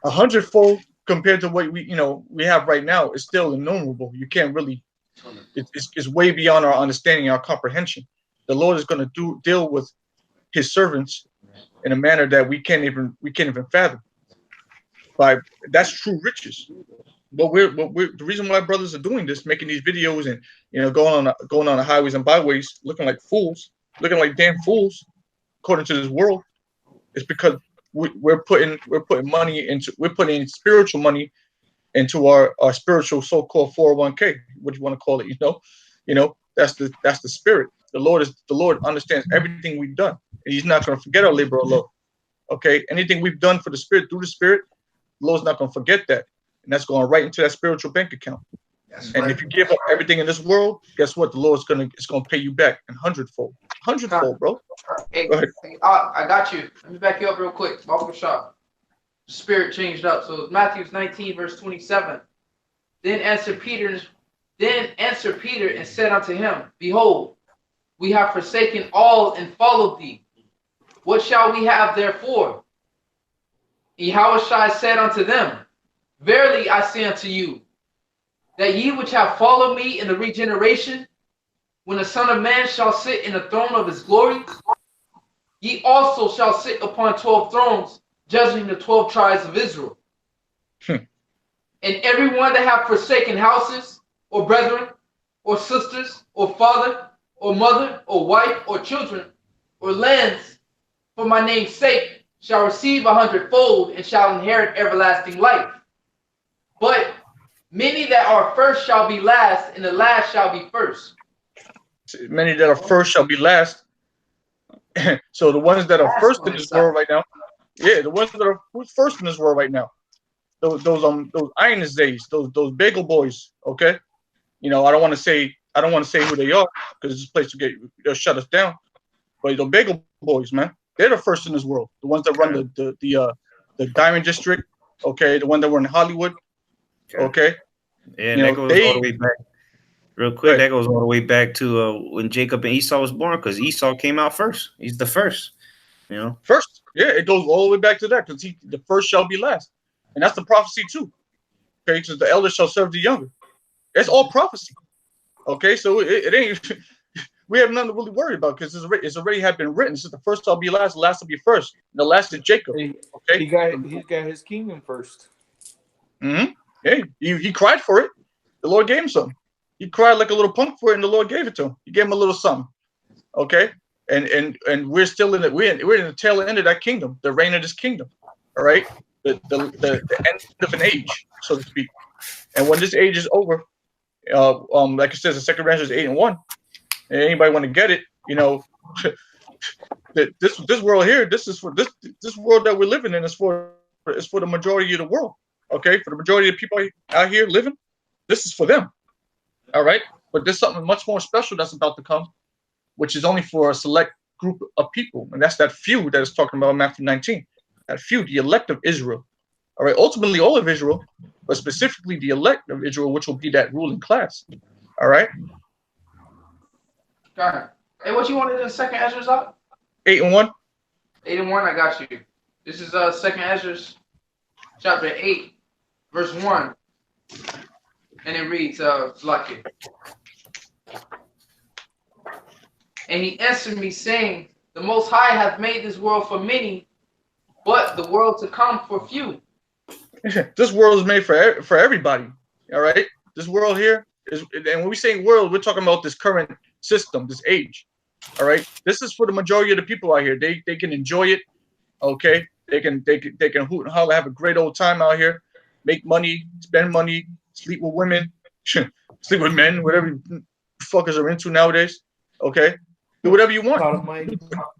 Speaker 7: a hundredfold compared to what we have right now is still innumerable. You can't really. It's way beyond our understanding, our comprehension. The Lord is going to deal with His servants in a manner that we can't even fathom. That's true riches. But the reason why brothers are doing this, making these videos and going on the highways and byways, looking like fools, looking like damn fools, according to this world, is because we're putting spiritual money into our spiritual so-called 401k, what you want to call it. That's the spirit. The Lord understands everything we've done, and He's not going to forget our labor of love. Okay, anything we've done for the spirit through the spirit, the Lord's not going to forget that, and that's going right into that spiritual bank account. And if you give up everything in this world, guess what? The Lord's going to pay you back in hundredfold, bro.
Speaker 2: Hey,
Speaker 7: Go ahead.
Speaker 2: I got you. Let me back you up real quick. Welcome shop. The spirit changed up. So it's Matthew 19, verse 27. Then answered Peter and said unto him, Behold, we have forsaken all and followed thee. What shall we have therefore? Yahushua said unto them, Verily I say unto you, that ye which have followed me in the regeneration, when the Son of Man shall sit in the throne of his glory, ye also shall sit upon 12 thrones, judging the 12 tribes of Israel. And everyone that have forsaken houses, or brethren, or sisters, or father, or mother, or wife, or children, or lands, for my name's sake, shall receive a hundredfold, and shall inherit everlasting life. But many that are first shall be last, and the last shall be first.
Speaker 7: Many that are first shall be last. So the ones that are first in this world right now, the ones that are first in this world right now, those iron days, those bagel boys. Okay, I don't want to say who they are because this place they'll shut us down. But the bagel boys, man, they're the first in this world. The ones that run the Diamond District. Okay, the one that were in Hollywood. Okay.
Speaker 1: And that goes all the way back. Real quick, that goes all the way back to when Jacob and Esau was born, because Esau came out first. He's the first,
Speaker 7: First, it goes all the way back to that, because the first shall be last, and that's the prophecy too. Okay, because the elder shall serve the younger. It's all prophecy. Okay, so it ain't. We have nothing to really worry about because it's already had been written. This the first shall be last, the last will be first, and the last is Jacob. Okay,
Speaker 4: he got his kingdom first.
Speaker 7: Mm-hmm. Hey, he cried for it. The Lord gave him something. He cried like a little punk for it, and the Lord gave it to him. He gave him a little something. Okay, and we're still in it. We're in the tail end of that kingdom, the reign of this kingdom. All right, the end of an age, so to speak. And when this age is over, like it says in 2 Corinthians 8:1, and anybody want to get it, this world here, this is for this world that we're living in is for the majority of the world. Okay, for the majority of people out here living, this is for them. All right, but there's something much more special that's about to come, which is only for a select group of people, and that's that few that is talking about in Matthew 19. That few, the elect of Israel. All right, ultimately all of Israel, but specifically the elect of Israel, which will be that ruling class. All right.
Speaker 2: Got it. Hey, what you wanted in the second Ezra's up?
Speaker 7: 8:1.
Speaker 2: 8 and 1, I got you. This is Second Ezra, chapter 8, verse 1. And it reads, Lucky. And he answered me, saying, the Most High hath made this world for many, but the world to come for few.
Speaker 7: This world is made for everybody. All right. This world here is, and when we say world, we're talking about this current system, this age. All right. This is for the majority of the people out here. They can enjoy it. Okay. They can hoot and holler, have a great old time out here, make money, spend money, sleep with women, sleep with men, whatever fuckers are into nowadays. Okay. Do whatever you want.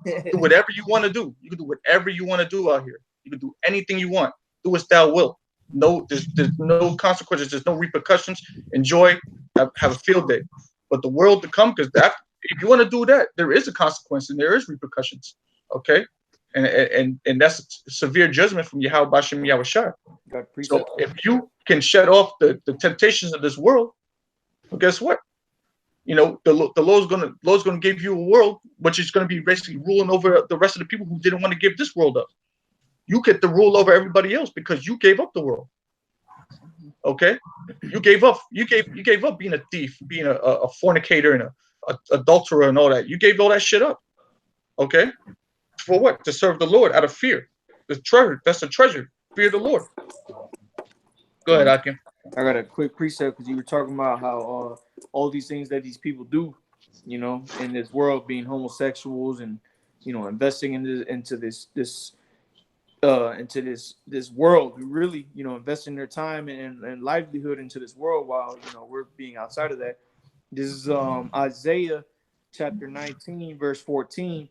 Speaker 7: Do whatever you want to do. You can do whatever you want to do out here. You can do anything you want. Do as thou wilt. No, there's no consequences. There's no repercussions. Enjoy. Have a field day. But the world to come, because that, if you want to do that, there is a consequence and there is repercussions. Okay, and that's severe judgment from Yahweh Bashem Yahushua. So if you can shut off the temptations of this world, well, guess what? You know, the Lord's gonna give you a world, which is gonna be basically ruling over the rest of the people who didn't want to give this world up. You get the rule over everybody else because you gave up the world. Okay, you gave up being a thief, being a fornicator and a adulterer and all that. You gave all that shit up. Okay, for what? To serve the Lord out of fear. The treasure. That's the treasure. Fear the Lord. Go ahead, Akim.
Speaker 4: I got a quick precept because you were talking about how all these things that these people do, you know, in this world, being homosexuals and, you know, investing into this world, really, you know, investing their time and livelihood into this world while, you know, we're being outside of that. This is Isaiah chapter 19, verse 14.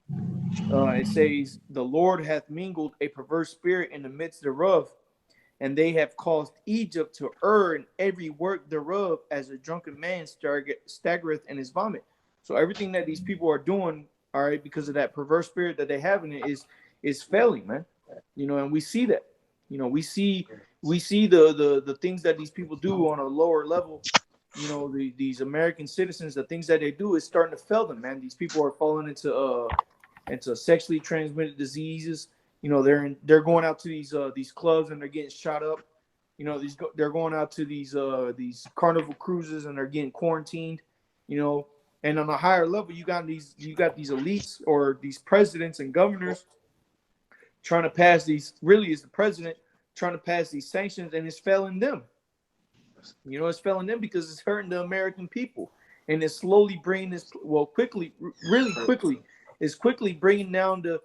Speaker 4: It says, the Lord hath mingled a perverse spirit in the midst thereof, and they have caused Egypt to err in every work thereof, as a drunken man staggereth in his vomit. So everything that these people are doing, all right, because of that perverse spirit that they have in it, is failing, man. You know, and we see that. You know, we see the things that these people do on a lower level. You know, these American citizens, the things that they do is starting to fail them, man. These people are falling into sexually transmitted diseases. You know, they're going out to these clubs and they're getting shot up. You know, they're going out to these carnival cruises and they're getting quarantined. You know, and on a higher level, you got these elites or these presidents and governors trying to pass these. Really, is the president trying to pass these sanctions, and it's failing them. You know, it's failing them because it's hurting the American people, and it's slowly bringing this. Well, really quickly, it's quickly bringing down the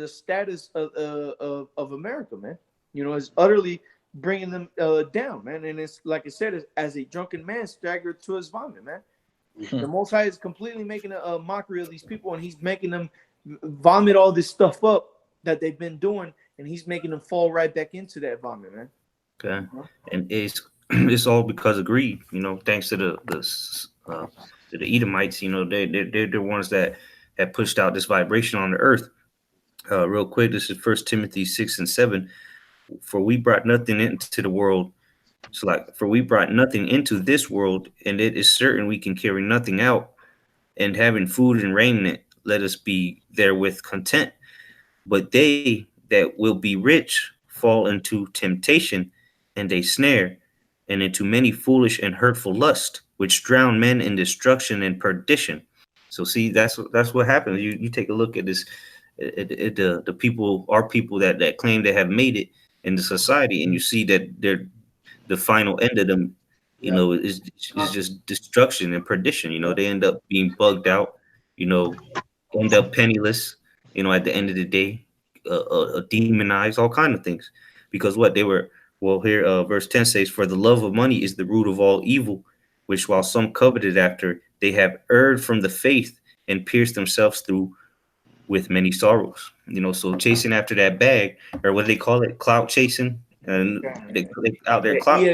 Speaker 4: status of America, man. You know, it's utterly bringing them down, man. And it's like I said, as a drunken man staggered to his vomit, man. The Most High is completely making a mockery of these people, and he's making them vomit all this stuff up that they've been doing, and he's making them fall right back into that vomit, man.
Speaker 1: Okay, and it's all because of greed, you know. Thanks to the Edomites, you know, they're the ones that have pushed out this vibration on the earth. Real quick, this is First Timothy 6:7. For we brought nothing into the world. So, like, for we brought nothing into this world, and it is certain we can carry nothing out. And having food and raiment, let us be therewith content. But they that will be rich fall into temptation and a snare, and into many foolish and hurtful lusts, which drown men in destruction and perdition. So, see, that's what happens. You take a look at this, at the people, our people that claim they have made it in the society, and you see that they're the final end of them, you know, is just destruction and perdition. You know, they end up being bugged out, you know, end up penniless, you know, at the end of the day, demonized, all kind of things. Because what they were, well, here, verse 10 says, for the love of money is the root of all evil, which while some coveted after, they have erred from the faith and pierced themselves through with many sorrows. You know, so chasing after that bag, or what do they call it, clout chasing, and they out there clout,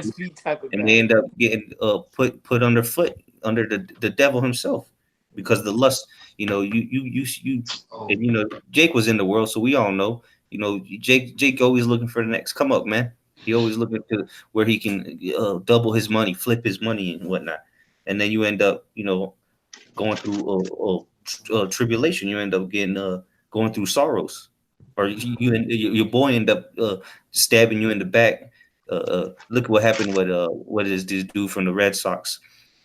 Speaker 1: and they end up getting put underfoot under the devil himself, because the lust. You know, and, you know, Jake was in the world, so we all know. You know, Jake always looking for the next come up, man. He always looking to where he can double his money, flip his money, and whatnot. And then you end up, you know, going through tribulation. You end up getting going through sorrows, or your boy end up stabbing you in the back. Look what happened with what is this dude from the Red Sox?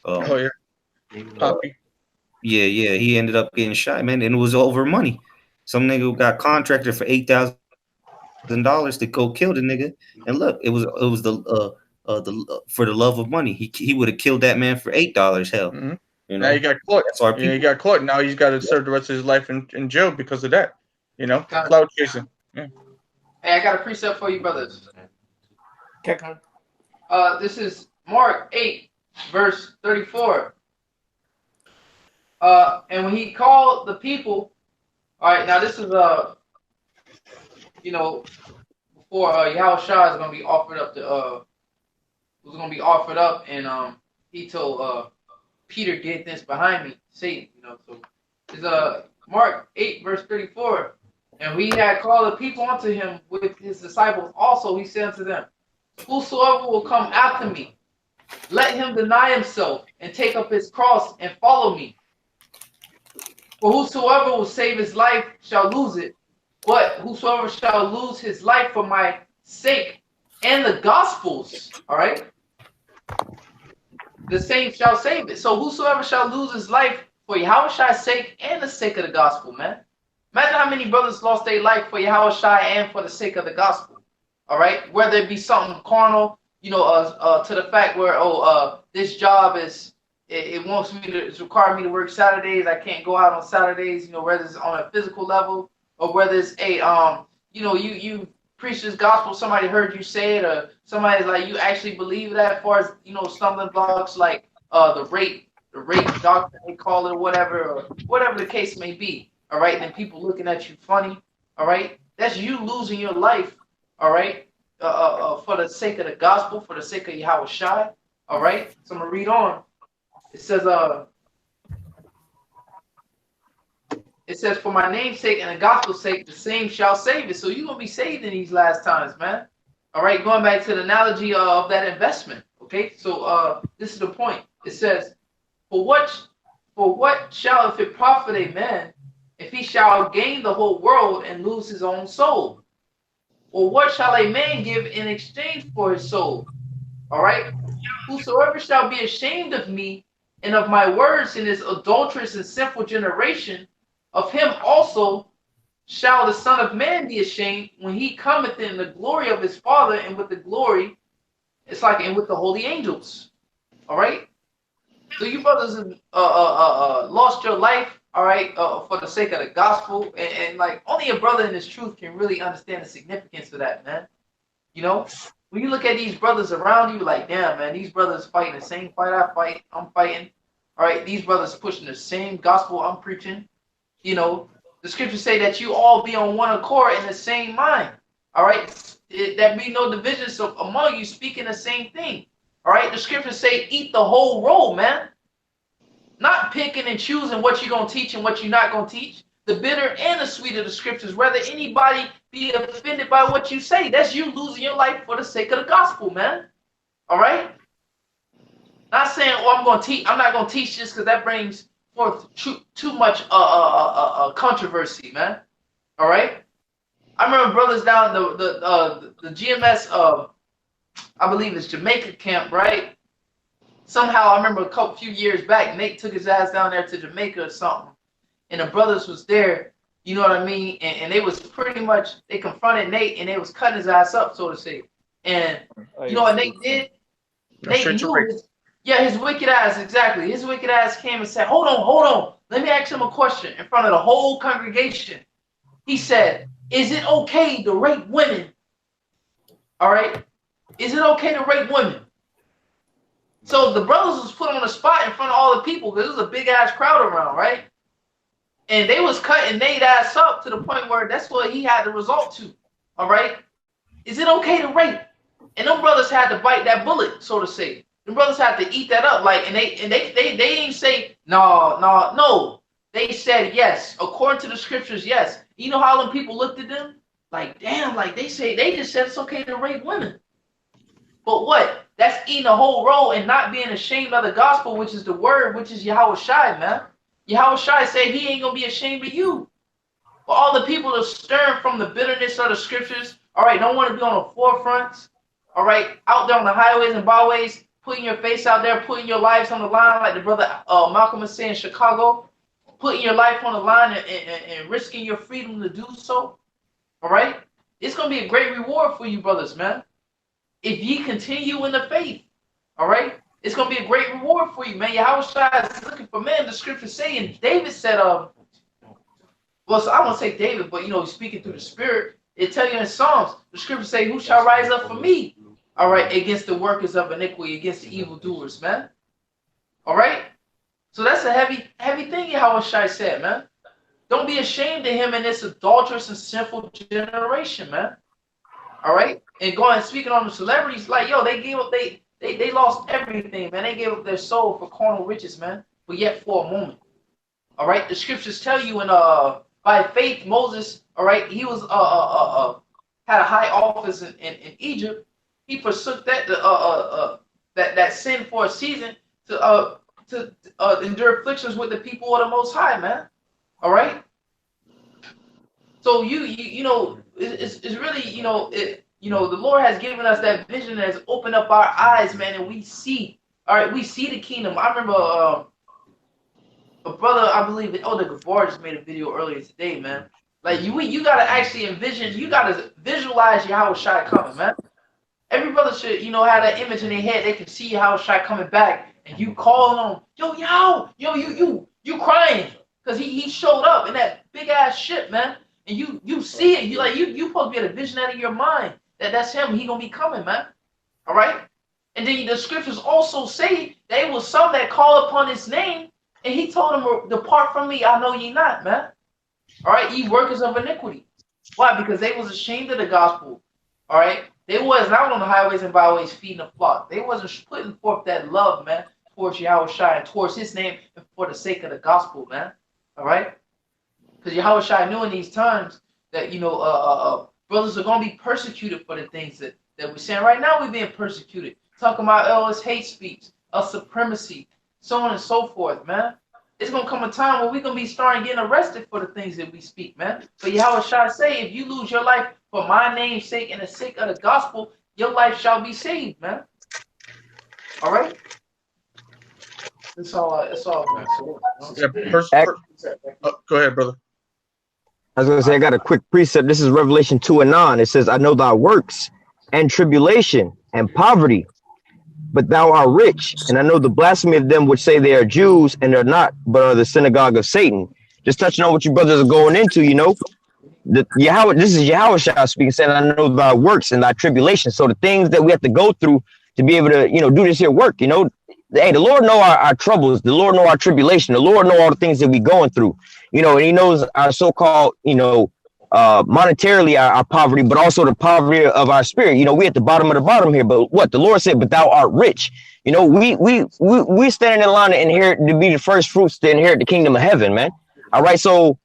Speaker 7: Oh yeah, Poppy.
Speaker 1: Yeah, he ended up getting shot, man, and it was over money. Some nigga got contracted for $8,000 to go kill the nigga, and look, it was for the love of money. He would have killed that man for $8. Hell,
Speaker 7: Mm-hmm.
Speaker 1: you
Speaker 7: Now
Speaker 1: know
Speaker 7: he got caught.
Speaker 1: that's our
Speaker 7: Yeah, he
Speaker 1: people.
Speaker 7: got caught. Now he's got to serve the rest of his life in jail because of that. You know,
Speaker 2: Got it.
Speaker 7: cloud chasing. Yeah.
Speaker 2: Hey, I got a precept for you, brothers.
Speaker 4: Okay.
Speaker 2: This is Mark 8, verse 34. And when he called the people, all right, now this is before Yahushua is gonna be offered up to was gonna be offered up, and he told Peter, get this behind me, Satan, so it's Mark 8, verse 34. And we had called the people unto him with his disciples also, he said unto them, whosoever will come after me, let him deny himself and take up his cross and follow me. For whosoever will save his life shall lose it, but whosoever shall lose his life for my sake and the gospel's, all right, the same shall save it. So whosoever shall lose his life for Yahweh's sake and the sake of the gospel, man. Imagine how many brothers lost their life for Yahweh and for the sake of the gospel. All right, whether it be something carnal, to the fact where this job is it wants me to, it's required me to work Saturdays. I can't go out on Saturdays. Whether it's on a physical level or whether it's you preach this gospel, somebody heard you say it, or somebody's like you actually believe that. As far as stumbling blocks like the rape doctrine they call it, or whatever the case may be. All right, then people looking at you funny. All right, that's you losing your life. All right, for the sake of the gospel, for the sake of Yahweh Shai. All right, so I'm gonna read on. It says, for my name's sake and the gospel's sake, the same shall save it. So you're gonna be saved in these last times, man. All right, going back to the analogy of that investment. Okay, so this is the point. It says, for what shall it profit a man if he shall gain the whole world and lose his own soul? Or what shall a man give in exchange for his soul? All right. Whosoever shall be ashamed of me and of my words in this adulterous and sinful generation, of him also shall the Son of Man be ashamed when he cometh in the glory of his Father and with the glory, and with the holy angels. All right. So you brothers have lost your life, all right, for the sake of the gospel, and like only a brother in this truth can really understand the significance of that, man. When you look at these brothers around you, like, damn, man, these brothers fighting the same fight I'm fighting. All right, these brothers pushing the same gospel I'm preaching. The scriptures say that you all be on one accord in the same mind. All right, there be no divisions among you, speaking the same thing. All right, the scriptures say eat the whole roll, man. Not picking and choosing what you're going to teach and what you're not going to teach. The bitter and the sweet of the scriptures, whether anybody be offended by what you say, that's you losing your life for the sake of the gospel, man. All right? Not saying, I'm going to teach. I'm not going to teach this because that brings forth too much controversy, man. All right? I remember brothers down the GMS, I believe it's Jamaica camp, right? Somehow I remember few years back, Nate took his ass down there to Jamaica or something. And the brothers was there, you know what I mean? And they was pretty much, they confronted Nate and they was cutting his ass up, so to say. And you know what Nate did? Nate knew his wicked ass, exactly. His wicked ass came and said, hold on. Let me ask him a question in front of the whole congregation. He said, is it okay to rape women? All right? Is it okay to rape women? So the brothers was put on the spot in front of all the people because there was a big ass crowd around, right? And they was cutting Nate ass up to the point where that's what he had to resort to. All right? Is it okay to rape? And them brothers had to bite that bullet, so to say. Them brothers had to eat that up. Like, and they didn't say no. They said yes. According to the scriptures, yes. You know how them people looked at them? Like, damn, like they just said it's okay to rape women. But what? That's eating a whole roll and not being ashamed of the gospel, which is the word, which is Yahweh Shai, man. Yahweh Shai said he ain't going to be ashamed of you. For all the people that stir from the bitterness of the scriptures, all right, don't want to be on the forefronts, all right, out there on the highways and byways, putting your face out there, putting your lives on the line, like the brother Malcolm is saying in Chicago, putting your life on the line and risking your freedom to do so, all right? It's going to be a great reward for you, brothers, man. If ye continue in the faith, all right? It's going to be a great reward for you, man. Yahweh is looking for men. The scriptures say, and David said, well, so I won't say David, but, you know, speaking through the Spirit, it tell you in Psalms, the scriptures say, who shall rise up for me, all right, against the workers of iniquity, against the evildoers, man. All right? So that's a heavy thing Yahweh said, man. Don't be ashamed of him in this adulterous and sinful generation, man. All right? And going speaking on the celebrities, like, yo, they gave up, they lost everything, man. They gave up their soul for carnal riches, man, but yet for a moment. All right? The scriptures tell you in by faith, Moses, all right, he was had a high office in Egypt. He forsook that sin for a season to endure afflictions with the people of the Most High, man. All right. So you know it's really the Lord has given us that vision that has opened up our eyes, man, and we see. All right, we see the kingdom. I remember a brother, I believe, Elder Gabar just made a video earlier today, man. Like you gotta actually envision, you gotta visualize Yahweh Shai coming, man. Every brother should, have that image in their head. They can see Yahweh Shai coming back, and you calling on, you crying because he showed up in that big ass ship, man. And you see it, you supposed to be able to vision that in your mind that's him. He gonna be coming, man. All right. And then the scriptures also say there was some that call upon his name, and he told them, "Depart from me, I know ye not, man." All right, ye workers of iniquity. Why? Because they was ashamed of the gospel. All right. They wasn't out on the highways and byways feeding the flock. They wasn't putting forth that love, man, towards Yahweh Shai and towards his name and for the sake of the gospel, man. All right? Because Yahweh Shai knew in these times that, brothers are going to be persecuted for the things that we're saying. Right now we're being persecuted. Talking about, it's hate speech, supremacy, so on and so forth, man. It's going to come a time where we're going to be starting getting arrested for the things that we speak, man. But Yahweh Shai say, if you lose your life for my name's sake and the sake of the gospel, your life shall be saved, man. All right? It's all, man.
Speaker 7: Go ahead, brother.
Speaker 8: I was going to say, I got a quick precept. This is Revelation 2:9. It says, I know thy works and tribulation and poverty, but thou art rich. And I know the blasphemy of them which say they are Jews and are not, but are the synagogue of Satan. Just touching on what you brothers are going into, this is Yahweh Shai speaking, saying, I know thy works and thy tribulation. So the things that we have to go through to be able to, do this here work, hey, the Lord know our troubles. The Lord know our tribulation. The Lord know all the things that we going through, and he knows our so-called, monetarily our poverty, but also the poverty of our spirit. We at the bottom of the bottom here, but what the Lord said, but thou art rich. We standing in line to be the first fruits to inherit the kingdom of heaven, man. All right. So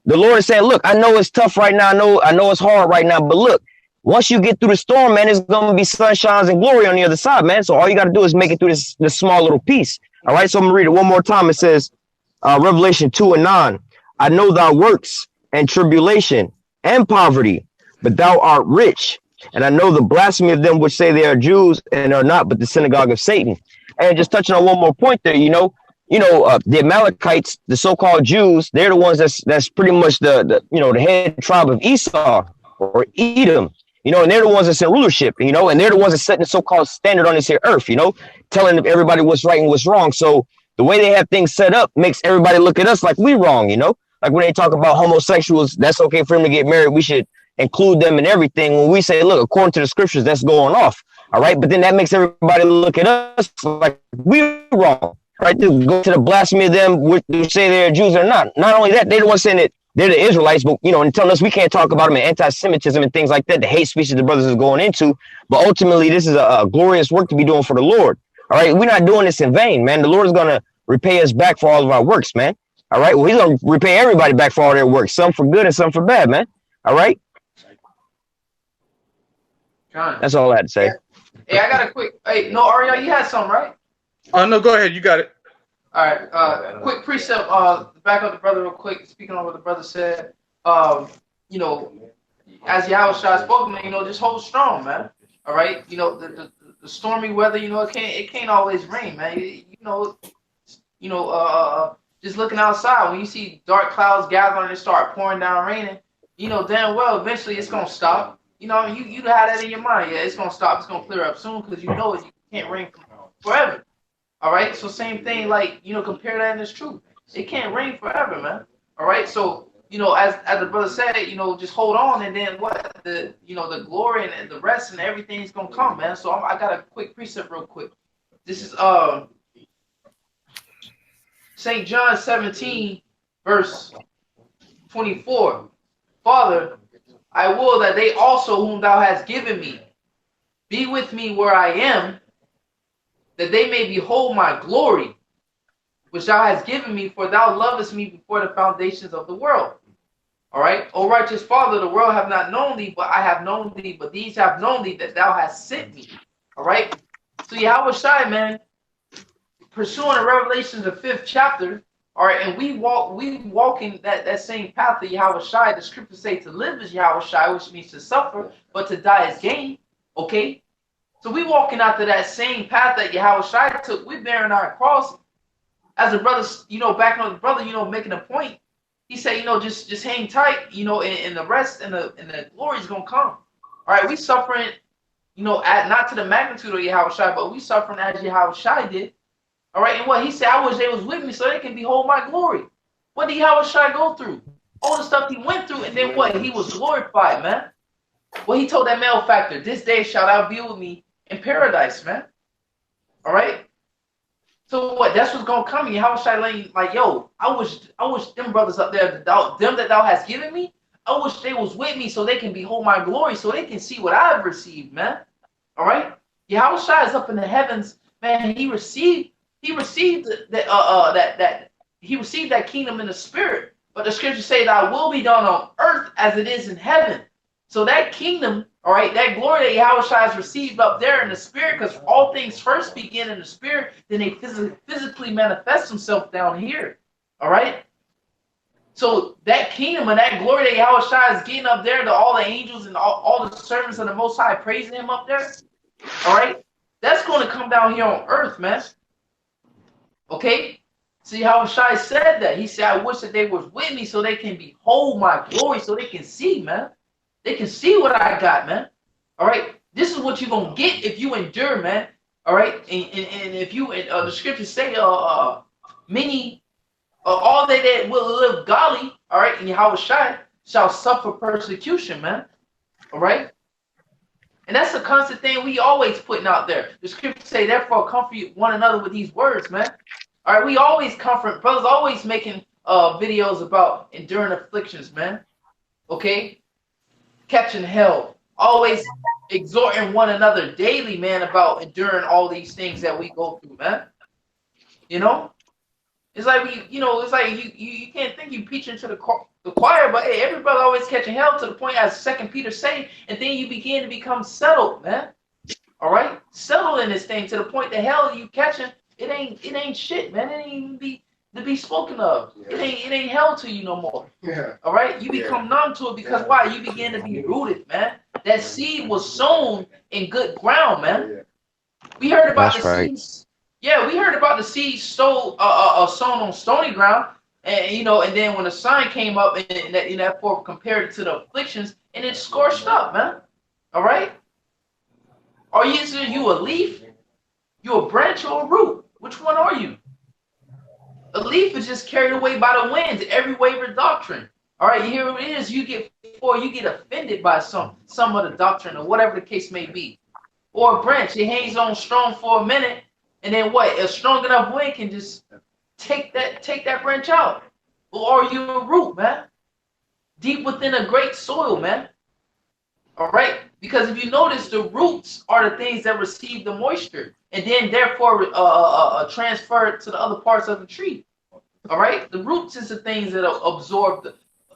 Speaker 8: the Lord is saying, look, I know it's tough right now. I know it's hard right now, but look, once you get through the storm, man, it's going to be sunshines and glory on the other side, man. So all you got to do is make it through this small little piece. All right. So I'm going to read it one more time. It says, Revelation 2:9, I know thy works and tribulation and poverty, but thou art rich. And I know the blasphemy of them which say they are Jews and are not, but the synagogue of Satan. And just touching on one more point there, the Amalekites, the so-called Jews, they're the ones that's pretty much the head tribe of Esau or Edom, and they're the ones that's in rulership, and they're the ones that set the so-called standard on this here earth, telling everybody what's right and what's wrong. So the way they have things set up makes everybody look at us like we wrong, like when they talk about homosexuals, that's okay for them to get married. We should include them in everything. When we say, look, according to the scriptures, that's going off. All right. But then that makes everybody look at us like we're wrong. Right, to go to the blasphemy of them, which say they're Jews or not. Not only that, they're the ones saying that they're the Israelites, but and telling us we can't talk about them and anti-Semitism and things like that. The hate speech that the brothers is going into, but ultimately this is a glorious work to be doing for the Lord. All right, we're not doing this in vain, man. The Lord is gonna repay us back for all of our works, man. All right, well, He's gonna repay everybody back for all their works, some for good and some for bad, man. All right, that's all I had to say.
Speaker 2: Hey, I got a quick. Hey, no, Ariel, you had something, right?
Speaker 7: No, go ahead. You got it.
Speaker 2: All right. Quick precept. Back up the brother real quick. Speaking on what the brother said. you know, as Yahushua spoke, man, just hold strong, man. All right, the stormy weather, it can't always rain, man. Just looking outside when you see dark clouds gathering and start pouring down raining, damn well eventually it's gonna stop. You had that in your mind, yeah, it's gonna stop, it's gonna clear up soon because it can't rain forever. All right, so same thing, like compare that and it's true. It can't rain forever, man. All right, so as the brother said, just hold on, and then what the glory and the rest and everything is gonna come, man. So I got a quick precept, real quick. This is St. John 17, verse 24. Father, I will that they also whom thou hast given me be with me where I am, that they may behold my glory, which thou hast given me, for thou lovest me before the foundations of the world. All right. O righteous Father, the world have not known thee, but I have known thee, but these have known thee that thou hast sent me. All right. So Yahweh Shai, man, pursuing the Revelations, the 5th chapter. All right, and we walking that same path of Yahweh Shai. The scriptures say to live is Yahweh Shai, which means to suffer, but to die is gain. Okay. So we walking after that same path that Yahweh Shai took. We bearing our cross. As a brother, back on the brother, making a point. He said, just hang tight, and the rest and the glory is gonna come. All right, we suffering, not to the magnitude of Yahweh Shai, but we suffering as Yahweh Shai did. All right, and what he said, I wish they was with me so they can behold my glory. What did Yahweh Shai go through? All the stuff he went through, and then what? He was glorified, man. Well, he told that malefactor, this day shalt thou be with me in paradise, man. All right. So what? That's what's gonna come. Yahweh Shai like, yo, I wish them brothers up there, them that thou hast given me, I wish they was with me so they can behold my glory, so they can see what I've received, man. All right. Yahweh Shai is up in the heavens, man. He received that kingdom in the spirit. But the scriptures say that will be done on earth as it is in heaven. So that kingdom, all right, that glory that Yahweh Shai has received up there in the spirit, because all things first begin in the spirit, then they physically manifest themselves down here. All right. So that kingdom and that glory that Yahweh Shai is getting up there, to all the angels and all the servants of the Most High praising him up there. All right. That's going to come down here on earth, man. Okay. See how Shai said that. He said, I wish that they was with me so they can behold my glory, so they can see, man. They can see what I got, man. All right. This is what you're going to get if you endure, man. All right. And if you, the scriptures say, many, all they that will live godly, all right, and Yahweh Shai shall suffer persecution, man. All right. And that's a constant thing we always putting out there. The scriptures say, therefore, comfort one another with these words, man. All right, we always comfort, brothers always making videos about enduring afflictions, man. Okay? Catching hell. Always exhorting one another daily, man, about enduring all these things that we go through, man. It's like you can't think you preaching to the choir, but hey, every brother always catching hell, to the point, as 2 Peter say, and then you begin to become settled, man. All right? Settled in this thing to the point that hell you catching, it ain't shit, man. It ain't even to be spoken of. Yeah. It ain't hell to you no more. Yeah. All right? You become numb to it because why? You begin to be rooted, man. That seed was sown in good ground, man. Yeah. We heard about seeds. Yeah, we heard about the seed sown on stony ground, and then when the sign came up and that for compared it to the afflictions, and it scorched up, man. All right? Are you a leaf? You a branch or a root? Which one are you? A leaf is just carried away by the winds, every wayward doctrine. All right, here it is. You get offended by some of the doctrine or whatever the case may be. Or a branch, it hangs on strong for a minute, and then what? A strong enough wind can just take that branch out. Or are you a root, man? Deep within a great soil, man. All right, because if you notice, the roots are the things that receive the moisture and then therefore transfer it to the other parts of the tree. All right, the roots is the things that absorb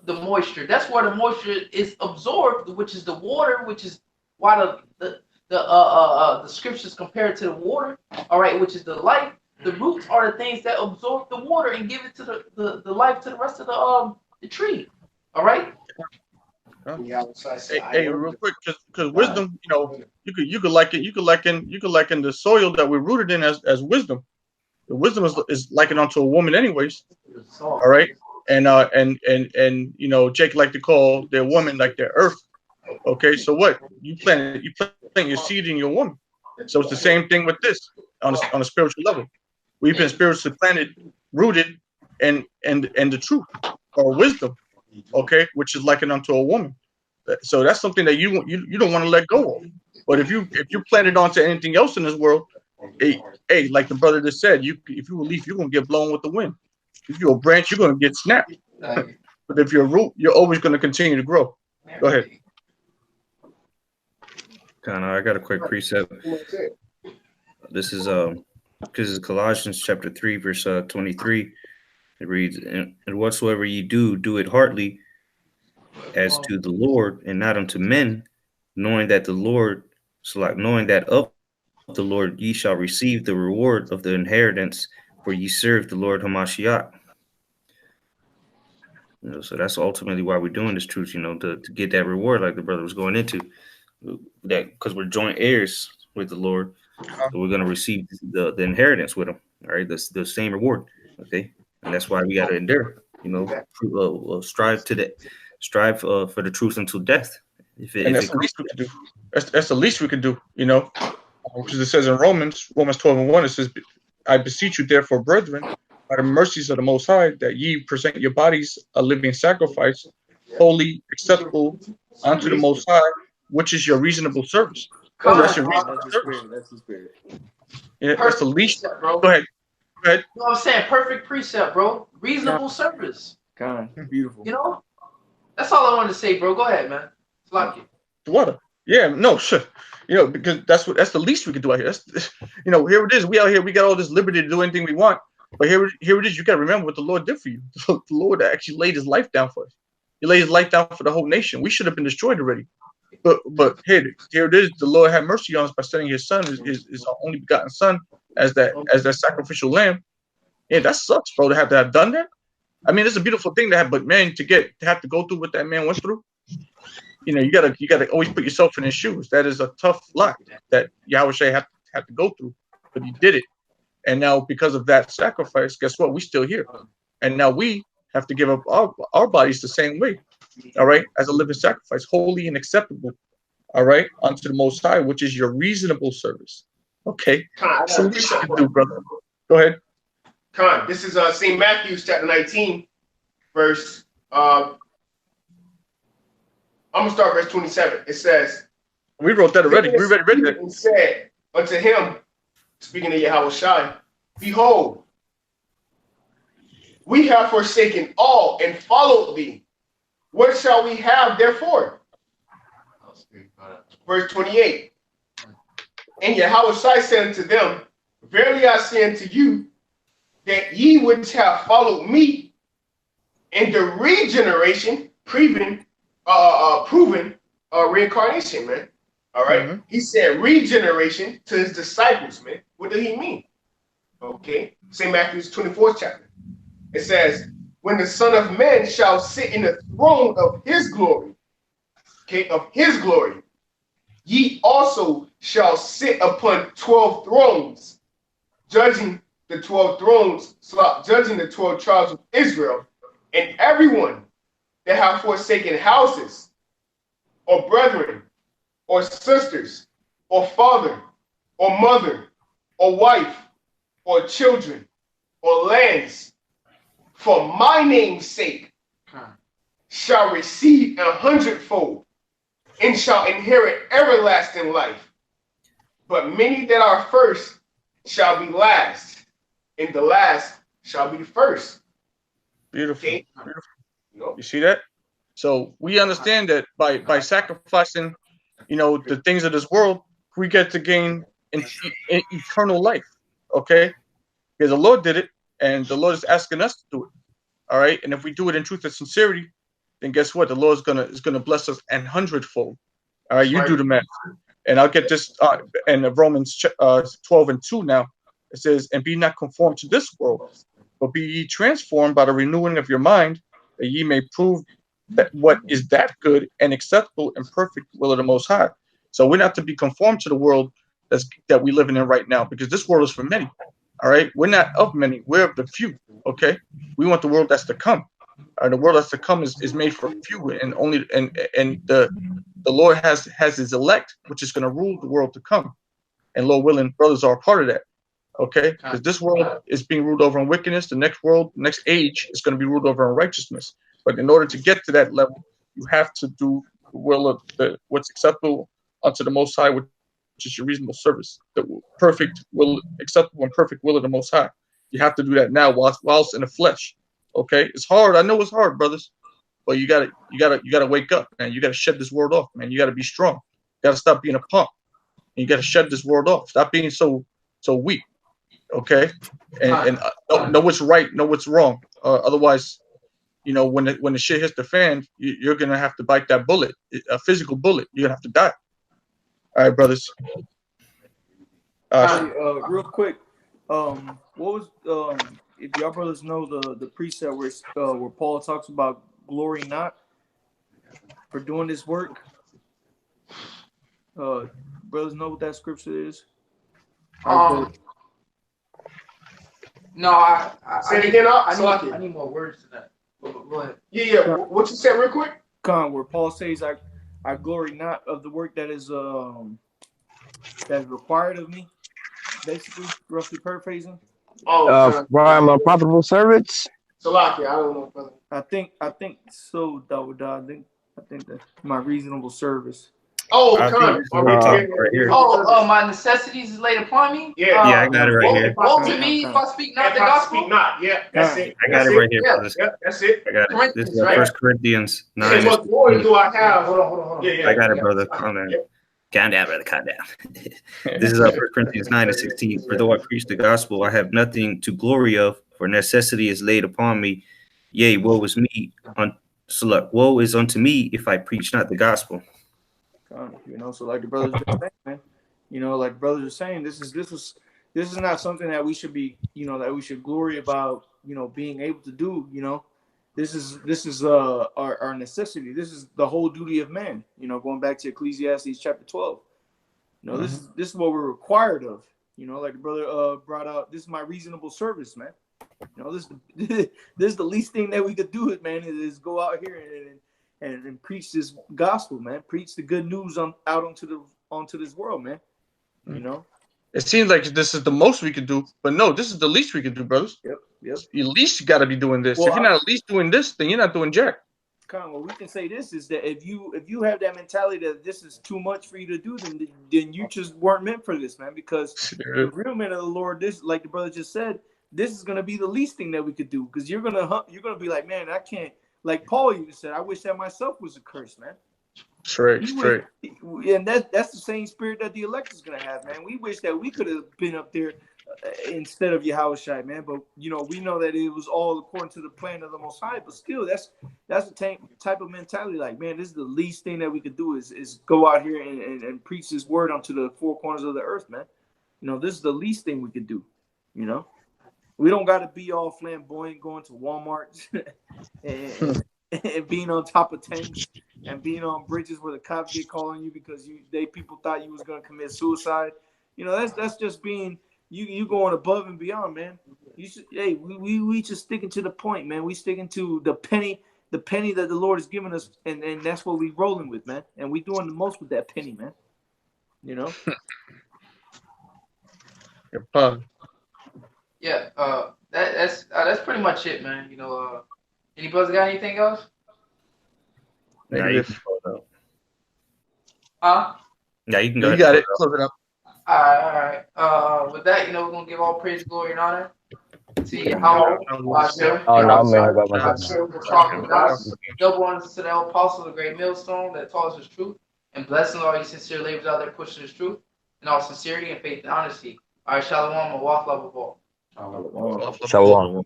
Speaker 2: the moisture. That's where the moisture is absorbed, which is the water, which is why the scriptures compare it to the water. All right, which is the life. The roots are the things that absorb the water and give it to the life to the rest of the tree. All right.
Speaker 7: Hey, real quick, because wisdom, you could liken the soil that we're rooted in as wisdom. The wisdom is likened unto a woman, anyways. All right, and Jake like to call their woman like their earth. Okay, so what you plant your seed in your woman. So it's the same thing with this on a spiritual level. We've been spiritually planted, rooted, and the truth or wisdom. Okay, which is likened unto a woman. So that's something that you don't want to let go of. But if you plant it onto anything else in this world, hey, like the brother just said, if you're a leaf, you're gonna get blown with the wind. If you're a branch, you're gonna get snapped. But if you're a root, you're always gonna continue to grow. Go ahead.
Speaker 1: I got a quick precept. This is Colossians chapter 3, verse 23. It reads, and whatsoever ye do, do it heartily as to the Lord and not unto men, knowing that of the Lord ye shall receive the reward of the inheritance, for ye serve the Lord Hamashiach. So that's ultimately why we're doing this truth, to get that reward, like the brother was going into. That because we're joint heirs with the Lord, so we're going to receive the inheritance with him. All right, the same reward. Okay, and that's why we got to endure. Strive for the truth until death.
Speaker 7: That's the least we could do. That's the least we could do. Because it says in Romans 12:1, it says, "I beseech you, therefore, brethren, by the mercies of the Most High, that ye present your bodies a living sacrifice, holy, acceptable unto the Most High, which is your reasonable service." That's your reasonable service.
Speaker 4: That's the spirit.
Speaker 7: Yeah, that's the least.
Speaker 2: Bro.
Speaker 7: Go ahead.
Speaker 2: You know what I'm saying? Perfect precept, bro. Reasonable service.
Speaker 4: Beautiful.
Speaker 2: That's all I wanted to say, bro. Go ahead, man. Like it.
Speaker 7: Water. Yeah, no, sure. Because that's the least we could do out here. Here it is. We out here. We got all this liberty to do anything we want. But here it is. You got to remember what the Lord did for you. The Lord actually laid His life down for us. He laid His life down for the whole nation. We should have been destroyed already. But here it is. The Lord had mercy on us by sending His Son, His only begotten Son, as that sacrificial lamb. Yeah, that sucks, bro. To have done that. I mean, it's a beautiful thing to have, but man, to have to go through what that man went through. You gotta always put yourself in his shoes. That is a tough lot that Yahweh had to go through, but He did it. And now, because of that sacrifice, guess what? We're still here, and now we have to give up our bodies the same way. All right, as a living sacrifice, holy and acceptable. All right, unto the Most High, which is your reasonable service. Okay, so what you can do, brother. Go ahead.
Speaker 3: This is St. Matthew's chapter 19, verse. I'm gonna start verse 27. It says,
Speaker 7: "We wrote that already. We read that."
Speaker 3: And said unto him, speaking to Yahweh Shai, behold, we have forsaken all and followed thee. What shall we have therefore? Verse 28. And Yahweh Shai said unto them, verily I say unto you, that ye would have followed me in the regeneration, proven reincarnation, man. All right. Mm-hmm. He said regeneration to his disciples, man. What did he mean? Okay. St. Matthew's 24th chapter. It says, when the Son of Man shall sit in the throne of his glory, okay, of his glory, ye also shall sit upon 12 thrones, judging the 12 tribes of Israel, and everyone that have forsaken houses, or brethren, or sisters, or father, or mother, or wife, or children, or lands, for my name's sake, shall receive 100-fold, and shall inherit everlasting life. But many that are first shall be last, and the last shall be the first.
Speaker 7: Beautiful. Okay? Beautiful. You see that? So we understand that by sacrificing, the things of this world, we get to gain eternal life. Okay? Because the Lord did it, and the Lord is asking us to do it. All right? And if we do it in truth and sincerity, then guess what? The Lord is gonna bless us 100-fold. All right, you do the math. And I'll get this in Romans 12:2 now. It says, and be not conformed to this world, but be ye transformed by the renewing of your mind, that ye may prove what is that good and acceptable and perfect will of the Most High. So we're not to be conformed to the world that we living in right now, because this world is for many. All right, we're not of many, we're of the few. Okay, we want the world that's to come. The world that's to come is made for few, and only and the Lord has His elect, which is going to rule the world to come. And Lord willing, brothers are a part of that. Okay, because this world is being ruled over in wickedness. The next world, next age, is going to be ruled over in righteousness. But in order to get to that level, you have to do the will of what's acceptable unto the Most High, which is your reasonable service. The perfect will, acceptable and perfect will of the Most High. You have to do that now, whilst in the flesh. Okay, it's hard. I know it's hard, brothers, but you gotta wake up, man. You gotta shed this world off, man. You gotta be strong. You gotta stop being a punk. And you gotta shed this world off. Stop being so weak. Okay, and know what's right, know what's wrong. Otherwise, when the shit hits the fan, you're gonna have to bite that bullet, a physical bullet. You're gonna have to die. All right, brothers.
Speaker 4: Real quick, what was if y'all brothers know the precept where Paul talks about glory not for doing this work? Brothers know what that scripture is?
Speaker 2: No, I
Speaker 3: Say it again.
Speaker 2: I need more words to that. Go ahead.
Speaker 3: Yeah. What you said, real quick?
Speaker 4: Where Paul says, "I glory not of the work that is required of me." Basically, roughly paraphrasing.
Speaker 8: For I'm unprofitable servants.
Speaker 3: Salaki, I don't know, brother.
Speaker 4: I think so, Dawudah. I think that's my reasonable service.
Speaker 3: Oh,
Speaker 2: my necessities is laid upon me.
Speaker 1: Yeah, I got it right here.
Speaker 2: Woe to me if I speak not the gospel.
Speaker 3: Speak not. Yeah, that's it.
Speaker 1: I got it right here.
Speaker 3: Yeah, that's it.
Speaker 1: I got it. This is 1 Corinthians 9.
Speaker 3: And what glory do I have?
Speaker 2: Hold on.
Speaker 3: Yeah,
Speaker 1: I got it, brother. Calm down. Calm down, brother. Calm down. This is 1 Corinthians 9:16. For though I preach the gospel, I have nothing to glory of, for necessity is laid upon me. Yea, woe is me. Woe is unto me if I preach not the gospel.
Speaker 4: So like the brothers are saying, man, like the brothers are saying, this is not something that we should be, that we should glory about, being able to do. This is our necessity. This is the whole duty of man. Going back to Ecclesiastes chapter 12. This is what we're required of. Like the brother brought out. This is my reasonable service, man. This is the least thing that we could do. Man, is go out here and preach this gospel, man. Preach the good news out onto this world, man.
Speaker 7: It seems like this is the most we could do, but no, this is the least we could do, brothers.
Speaker 4: Yep.
Speaker 7: At least you got to be doing this. Well, if you're not at least doing this, then you're not doing jack.
Speaker 4: What we can say this is that if you have that mentality that this is too much for you to do, then you just weren't meant for this, man. Because the real men of the Lord, this, like the brother just said, this is gonna be the least thing that we could do, because you're gonna be like, man, I can't. Like Paul even said, I wish that myself was a curse, man.
Speaker 7: Straight.
Speaker 4: And that's the same spirit that the elect is gonna have, man. We wish that we could have been up there instead of Yahushua, man. But we know that it was all according to the plan of the Most High. But still, that's the type of mentality. Like, man, this is the least thing that we could do is go out here and preach this word onto the four corners of the earth, man. This is the least thing we could do. We don't got to be all flamboyant, going to Walmart and being on top of tanks and being on bridges where the cops get calling you because people thought you was gonna commit suicide. That's just being you going above and beyond, man. We just sticking to the point, man. We sticking to the penny that the Lord has given us, and that's what we rolling with, man. And we doing the most with that penny, man.
Speaker 2: Yeah, that's pretty much it, man. Any brothers got anything else?
Speaker 1: Yeah, you can close it
Speaker 2: Huh?
Speaker 1: Yeah, you can
Speaker 7: go
Speaker 1: ahead.
Speaker 7: You got it. Close it up.
Speaker 2: All right. With that, we're gonna give all praise, glory, and honor to Yahweh. Double honor to the apostle, the great millstone that taught us his truth, and blessing all you sincere labors out there pushing his truth, and all sincerity and faith and honesty. All right, shalom, and walk love of all.
Speaker 8: Shalom.